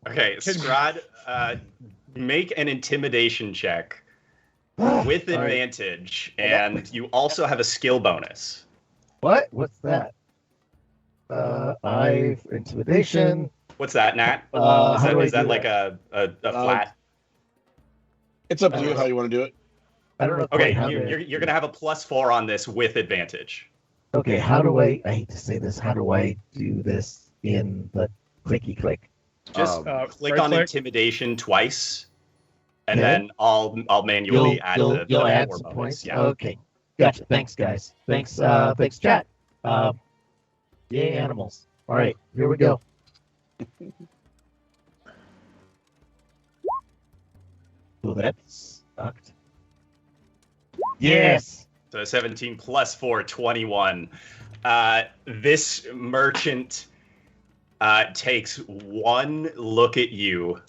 Okay, Scrod, make an intimidation check with advantage, and you also have a skill bonus. What? What's that? Intimidation. What's that, Nat? Is that like a flat? It's up to you how you want to do it. I don't know. Okay, you're gonna have a +4 on this with advantage. Okay, how do I hate to say this, how do I do this in the clicky click? Just click right on click. Intimidation twice, and then I'll manually add the you'll add 4 some bonus. points. Yeah. Okay, gotcha. Thanks, guys. Thanks, chat. Yay, animals. All right, here we go. Oh, that sucked. Yes. So 17 + 4, 21. This merchant takes one look at you,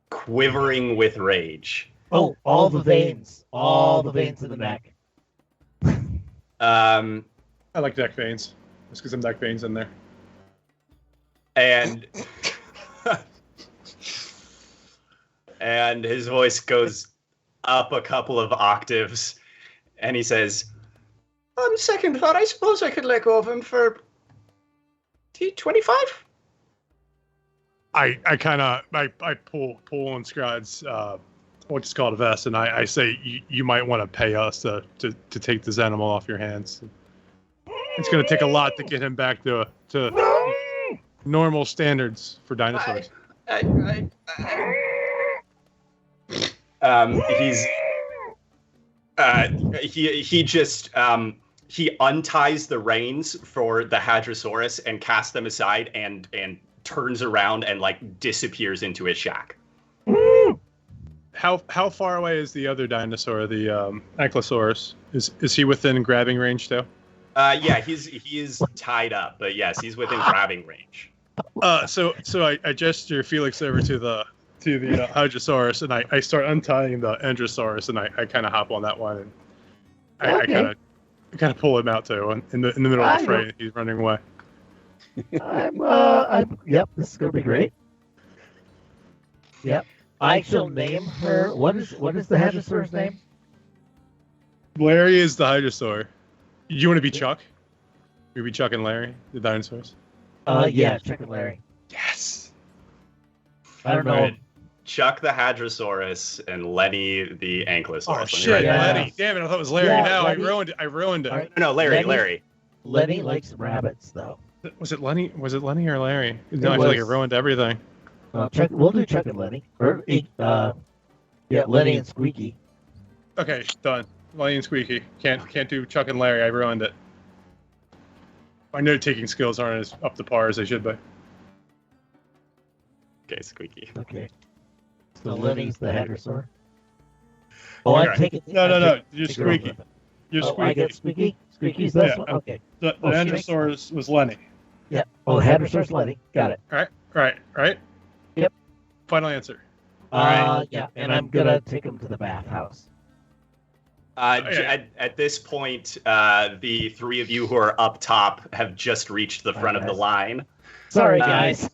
quivering with rage. Oh, all the veins in the neck. I like neck veins. Let's get some neck veins in there. And and his voice goes up a couple of octaves, and he says, "On second thought, I suppose I could let go of him for 25." I pull on Scrod's what's called a vest, and I say you might want to pay us to take this animal off your hands. It's going to take a lot to get him back to normal standards for dinosaurs. He unties the reins for the Hadrosaurus and casts them aside and turns around and like disappears into his shack. How far away is the other dinosaur, the Ankylosaurus? Is he within grabbing range too? Yeah, he is tied up, but yes, he's within grabbing range. So I gesture Felix over to the Hydrosaurus, and I start untying the Androsaurus, and I kind of hop on that one, and I kind of pull him out too in the middle of the fray. He's running away. Yep, this is gonna be great. Yep, I shall name her. What is the Hadrosaur's name? Larry is the Hydrosaur. You want to be Chuck? You be Chuck and Larry, the dinosaurs. Yeah, Chuck and Larry. Yes. I don't know. Right. Chuck the Hadrosaurus and Lenny the Ankylosaurus. Oh shit, Yeah. Lenny! Damn it, I thought it was Larry. Yeah, now Lenny. I ruined it. All right. No, Larry. Lenny? Larry. Lenny likes rabbits, though. Was it Lenny? Was it Lenny or Larry? No, I was. feel like I ruined everything. We'll do Chuck and Lenny. Or Lenny and Squeaky. Okay, done. Lenny and Squeaky. Can't do Chuck and Larry. I ruined it. My note-taking skills aren't as up to par as they should be. Okay, Squeaky. Okay. So Lenny's the Hadrosaur. Oh, I Okay. take it. No. You're Squeaky. You're I Squeaky. get Squeaky. Squeaky's this Yeah, one. Okay. The Oh, shit. Androsaurus was Lenny. Yeah. Oh, the Hadrosaur's Lenny. Got it. Right. Yep. Final answer. Alright. Yeah. And I'm gonna take him to the bathhouse. At this point, the three of you who are up top have just reached the front of the line. Sorry, guys.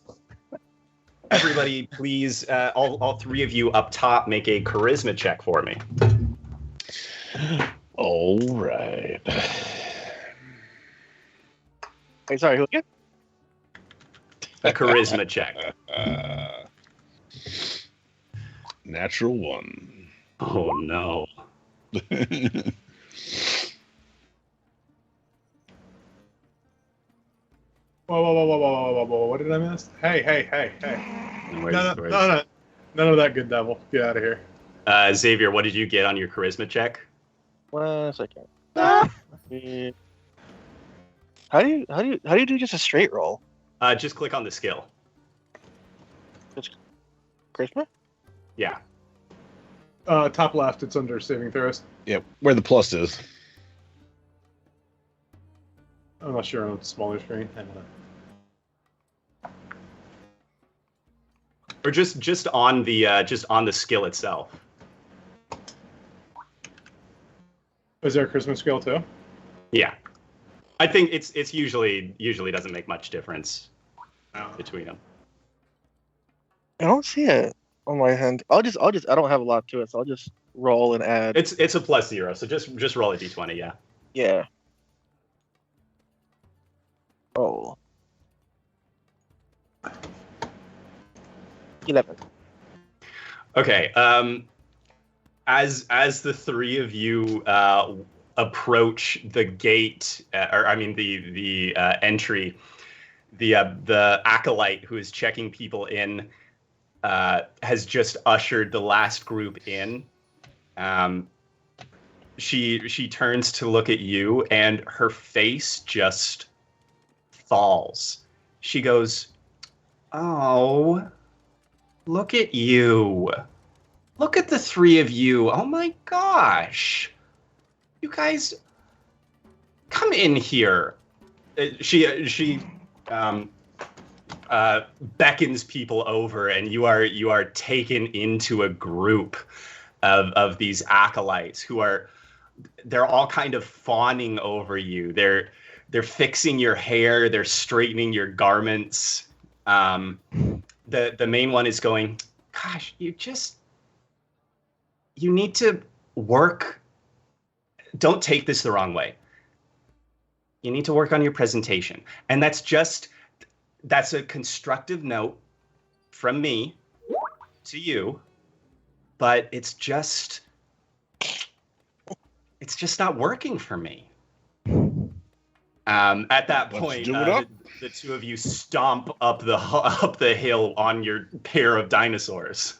Everybody, please, all three of you up top, make a charisma check for me. All right. Hey, sorry, who again? A charisma check. Natural 1. Oh no. Whoa. What did I miss? Hey. No. None of that, good devil. Get out of here. Xavier, what did you get on your charisma check? 1 second. How do you do just a straight roll? Just click on the skill. Charisma? Yeah. Top left, it's under saving throws. Yep, where the plus is. I'm not sure on the smaller screen. Or just on the skill itself. Is there a Christmas skill too? Yeah. I think it's usually doesn't make much difference between them. I don't see it on my hand. I don't have a lot to it, so I'll just roll and add. It's a +0, so just roll a d20, yeah. Yeah. Oh. 11. Okay. As the three of you approach the gate, the entry, the acolyte who is checking people in has just ushered the last group in. She turns to look at you, and her face just falls. She goes, "Oh, look at you. Look at the three of you. Oh my gosh. You guys, come in here." She beckons people over, and you are taken into a group of these acolytes they're all kind of fawning over you. They're fixing your hair, they're straightening your garments. The main one is going, "Gosh, you need to work. Don't take this the wrong way. You need to work on your presentation." And that's a constructive note from me to you, but it's just not working for me. At that point, the two of you stomp up the hill on your pair of dinosaurs.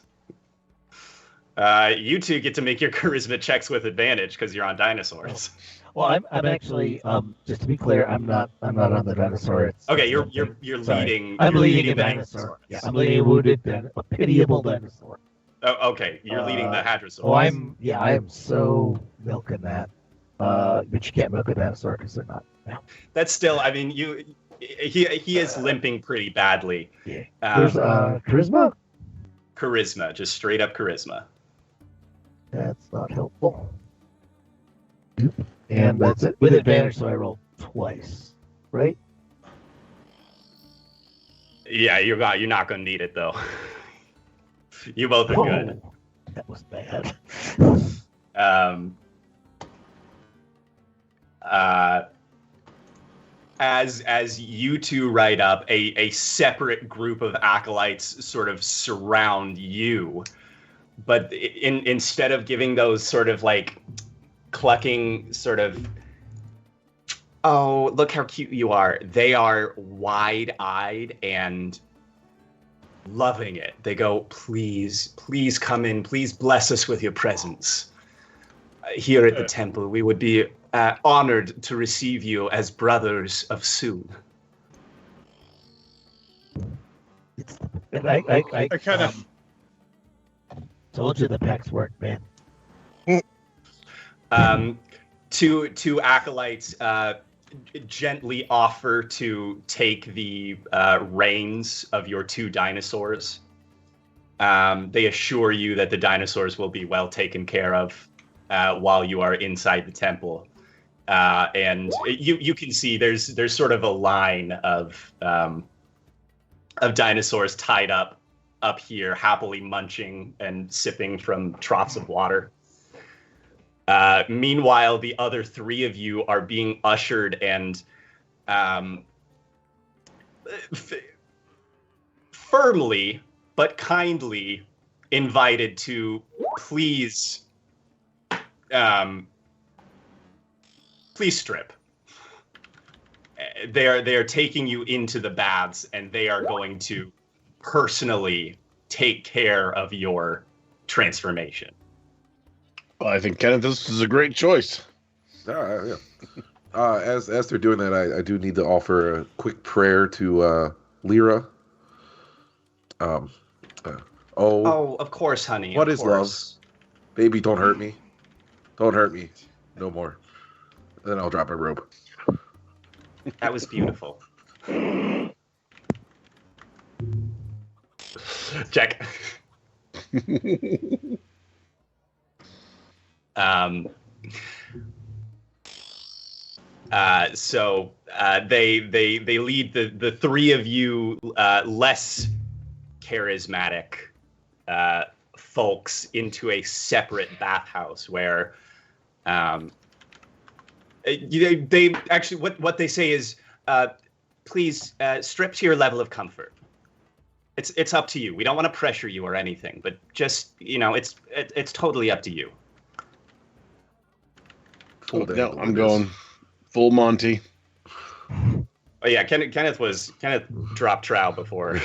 You two get to make your charisma checks with advantage because you're on dinosaurs. Well, I'm actually just to be clear, I'm not on the dinosaur. Okay, you're leading. I'm you're leading a dinosaur. Yeah, I'm leading a wounded, a pitiable dinosaur. Oh, okay, you're leading the Hadrosaur. Oh, I am so milking that. But you can't milk a dinosaur because they're not. That's still, I mean, he is limping pretty badly. Yeah. There's charisma. Charisma, just straight up charisma. That's not helpful. And that's it with advantage, so I roll twice, right? Yeah, you're not gonna need it though. You both are good. That was bad. As you two ride up, a separate group of acolytes sort of surround you, but instead of giving those sort of like clucking sort of, oh, look how cute you are, they are wide-eyed and loving it. They go, please come in, please bless us with your presence. Here at the temple, we would be honored to receive you as brothers of Soon. And I kind of told you the packs work, man. Two acolytes gently offer to take the reins of your two dinosaurs. They assure you that the dinosaurs will be well taken care of while you are inside the temple. And you can see there's sort of a line of dinosaurs tied up here, happily munching and sipping from troughs of water. Meanwhile, the other three of you are being ushered and firmly but kindly invited to please strip. They are taking you into the baths, and they are going to personally take care of your transformation. Well, I think, Kenneth, this is a great choice. Yeah. As they're doing that, I do need to offer a quick prayer to Lyra. Oh, of course, honey. What is love? Baby, don't hurt me. Don't hurt me. No more. Then I'll drop my robe. That was beautiful. Check. So they lead the three of you less charismatic folks into a separate bathhouse where they actually what they say is please strip to your level of comfort. It's up to you. We don't want to pressure you or anything, but just it's totally up to you. No, I'm going full Monty. Oh yeah, Kenneth dropped trow before.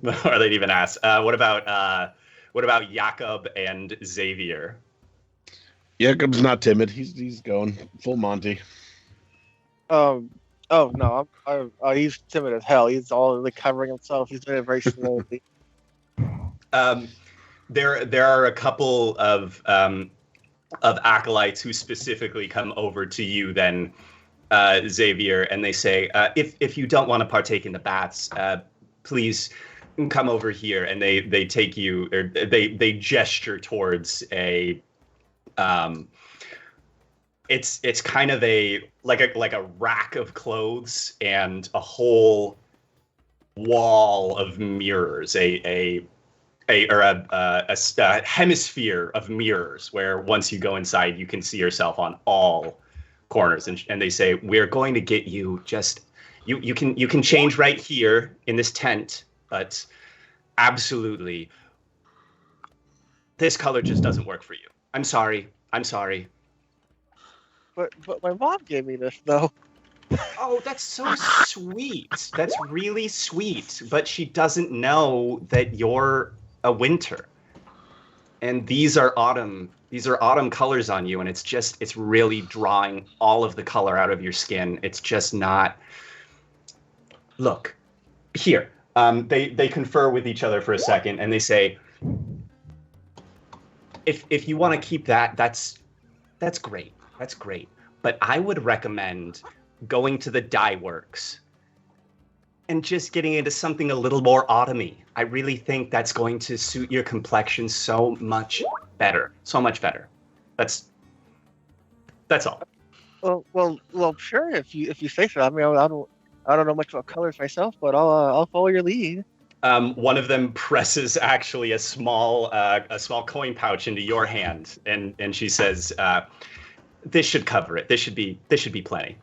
Or they'd even ask. What about Jakob and Xavier? Jakob's not timid. He's going full Monty. Oh no, he's timid as hell. He's all like covering himself. He's doing it very slowly. There are a couple of acolytes who specifically come over to you then, Xavier, and they say, if you don't want to partake in the baths, please come over here. And they take you, or they gesture towards a it's kind of like a rack of clothes and a whole wall of mirrors, a hemisphere of mirrors where once you go inside you can see yourself on all corners, and they say, we're going to get you just you can change right here in this tent, but absolutely this color just doesn't work for you. I'm sorry. But my mom gave me this though. Oh, that's so sweet. That's really sweet. But she doesn't know that you're a winter. And these are autumn colors on you, and it's really drawing all of the color out of your skin. It's just not. Look, here. They confer with each other for a second, and they say, if you want to keep that, That's great. That's great. But I would recommend going to the dye works and just getting into something a little more autumny. I really think that's going to suit your complexion so much better. So much better. That's all. Well, sure. If you say so. I mean, I don't know much about colors myself, but I'll follow your lead. One of them presses actually a small coin pouch into your hand, and she says, "This should cover it. This should be plenty."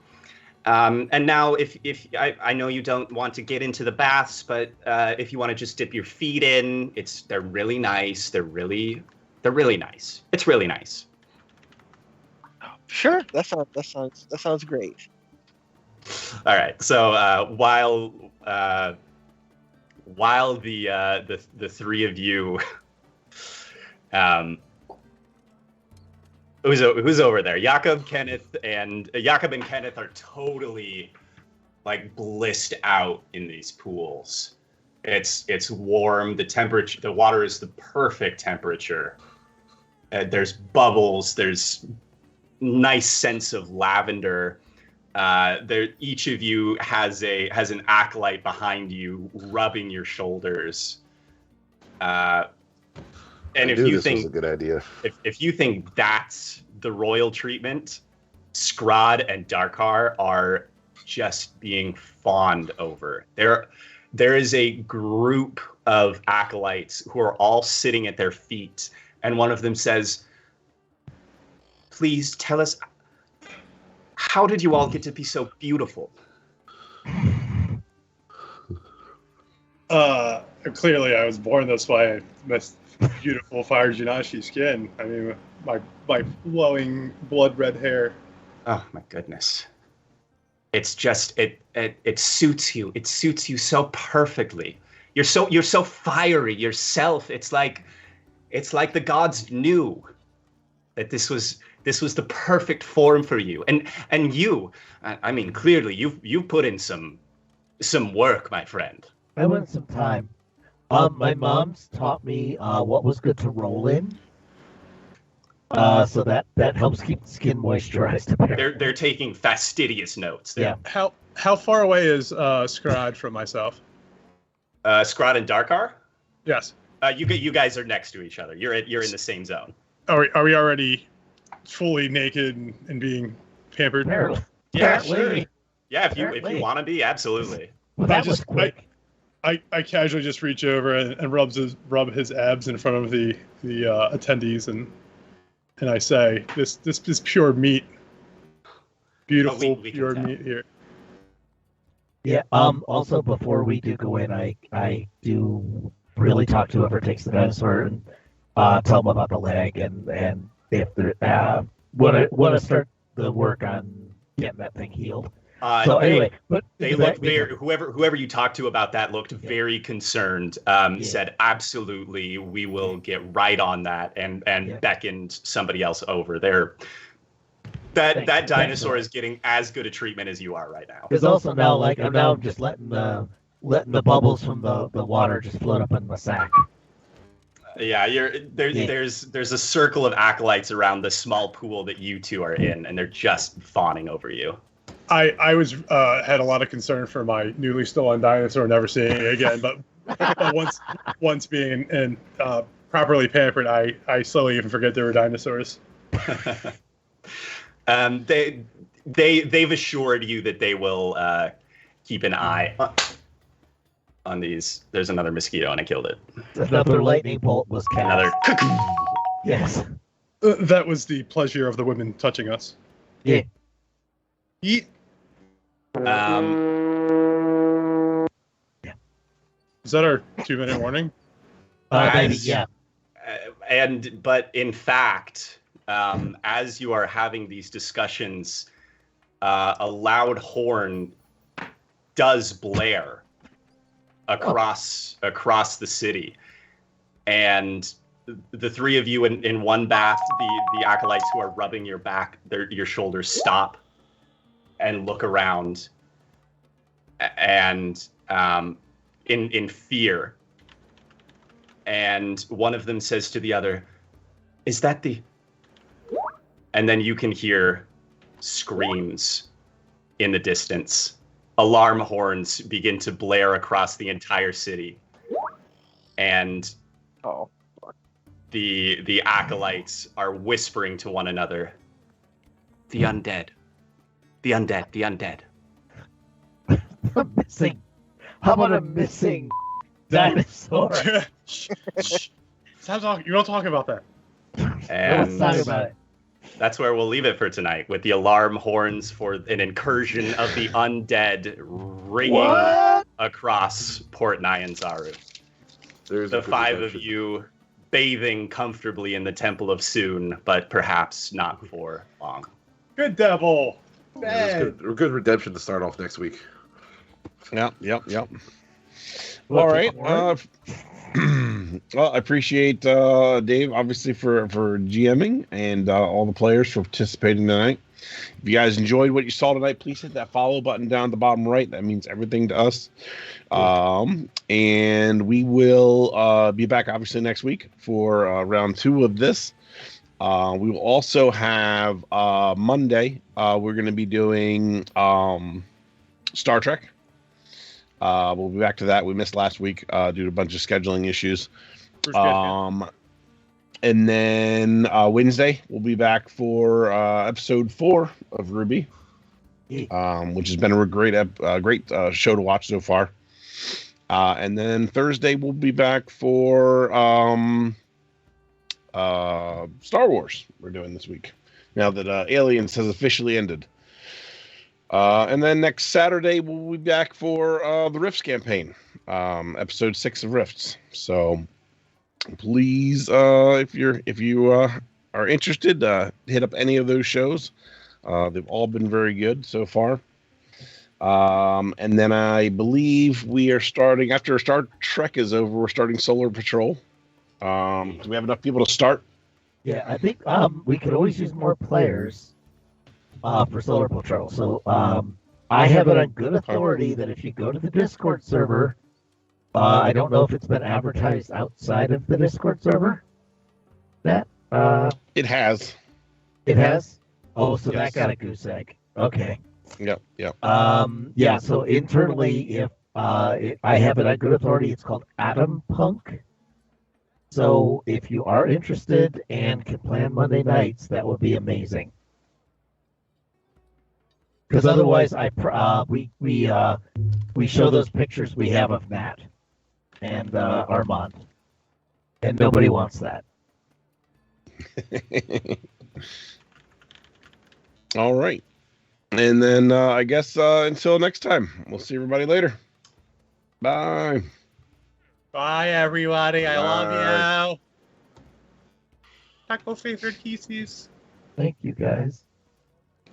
And now, if I know you don't want to get into the baths, but if you want to just dip your feet in, they're really nice. They're really nice. It's really nice. Sure, that sounds great. All right. So while the three of you, who's over there? Jakob and Kenneth are totally like blissed out in these pools. It's warm. The water is the perfect temperature. There's bubbles. There's nice sense of lavender. Each of you has an acolyte behind you, rubbing your shoulders. And if you think was a good idea, if you think that's the royal treatment, Scrod and Darkar are just being fawned over. There is a group of acolytes who are all sitting at their feet, and one of them says, "Please tell us, how did you all get to be so beautiful?" Clearly I was born this way. This beautiful fire Jinashi skin. I mean, my flowing blood red hair. Oh my goodness. It's just it suits you. It suits you so perfectly. You're so fiery yourself. It's like the gods knew that this was the perfect form for you. And you, I mean, clearly you've put in some work, my friend. I went some time. My mom's taught me what was good to roll in. So that helps keep the skin moisturized. They're taking fastidious notes. Yeah. How far away is Scrod from myself? Scrod and Darkar? Yes. You guys are next to each other. You're in the same zone. Are we already fully naked and being pampered? Yeah, sure. Yeah, if you want to be, absolutely. Well, that was quick. I casually just reach over and rub his abs in front of the attendees and I say, this is pure meat. Beautiful we pure can meat here. Yeah. Also, before we do go in, I do really talk to whoever takes the dinosaur and tell them about the leg and if they want to start the work on getting that thing healed. So anyway, but they looked very, whoever you talked to about that looked very concerned. Said absolutely, we will get right on that and beckoned somebody else over there. That dinosaur is getting as good a treatment as you are right now. Because also now, like I'm now just letting the bubbles from the water just float up in the sack. Yeah, there's a circle of acolytes around the small pool that you two are in, and they're just fawning over you. I had a lot of concern for my newly stolen dinosaur never seeing it again, but once being in properly pampered, I slowly even forget there were dinosaurs. They've assured you that they will keep an eye on these. There's another mosquito and I killed it. Another lightning bolt was cast. Another. Yes. That was the pleasure of the women touching us. Yeah. Eat. Yeah. Is that our 2-minute warning? Yeah. But in fact, as you are having these discussions, a loud horn does blare across the city, and the three of you in one bath, the acolytes who are rubbing your back, your shoulders, stop and look around, and in fear. And one of them says to the other, "Is that the and then you can hear screams in the distance. Alarm horns begin to blare across the entire city. And Oh. the acolytes are whispering to one another. The undead. The undead. The undead. Missing. How about a missing dinosaur? Stop talking. You don't talk about that. Let's talk about it. That's where we'll leave it for tonight, with the alarm horns for an incursion of the undead ringing across Port Nyanzaru. The five of you bathing comfortably in the Temple of Soon, but perhaps not for long. Good devil. Yeah, good redemption to start off next week. Yep. All right. Well, I appreciate Dave, obviously, for GMing, and all the players for participating tonight. If you guys enjoyed what you saw tonight, please hit that follow button down at the bottom right. That means everything to us. And we will be back, obviously, next week for round 2 of this. We will also have Monday. We're going to be doing Star Trek. We'll be back to that. We missed last week due to a bunch of scheduling issues. And then Wednesday, we'll be back for episode 4 of Ruby, which has been a great show to watch so far. And then Thursday, we'll be back for Star Wars. We're doing this week, now that Aliens has officially ended. And then next Saturday, we'll be back for the Rifts campaign, episode 6 of Rifts. So please, if you are interested, hit up any of those shows. They've all been very good so far. And then I believe we are starting, after Star Trek is over, we're starting Solar Patrol. Do we have enough people to start? Yeah, I think we could always use more players for Solar Patrol. So I have it on good authority that if you go to the Discord server, I don't know if it's been advertised outside of the Discord server. It has. It has? Oh, so Yes. that got a goose egg. Okay. Yep. Yeah, so internally, if I have it on good authority, it's called Atom Punk. So if you are interested and can plan Monday nights, that would be amazing. Because otherwise, we show those pictures we have of Matt and Armand, and nobody wants that. All right. And then I guess until next time, we'll see everybody later. Bye. Bye, everybody. I Bye. love you. Taco favorite pieces. Thank you, guys.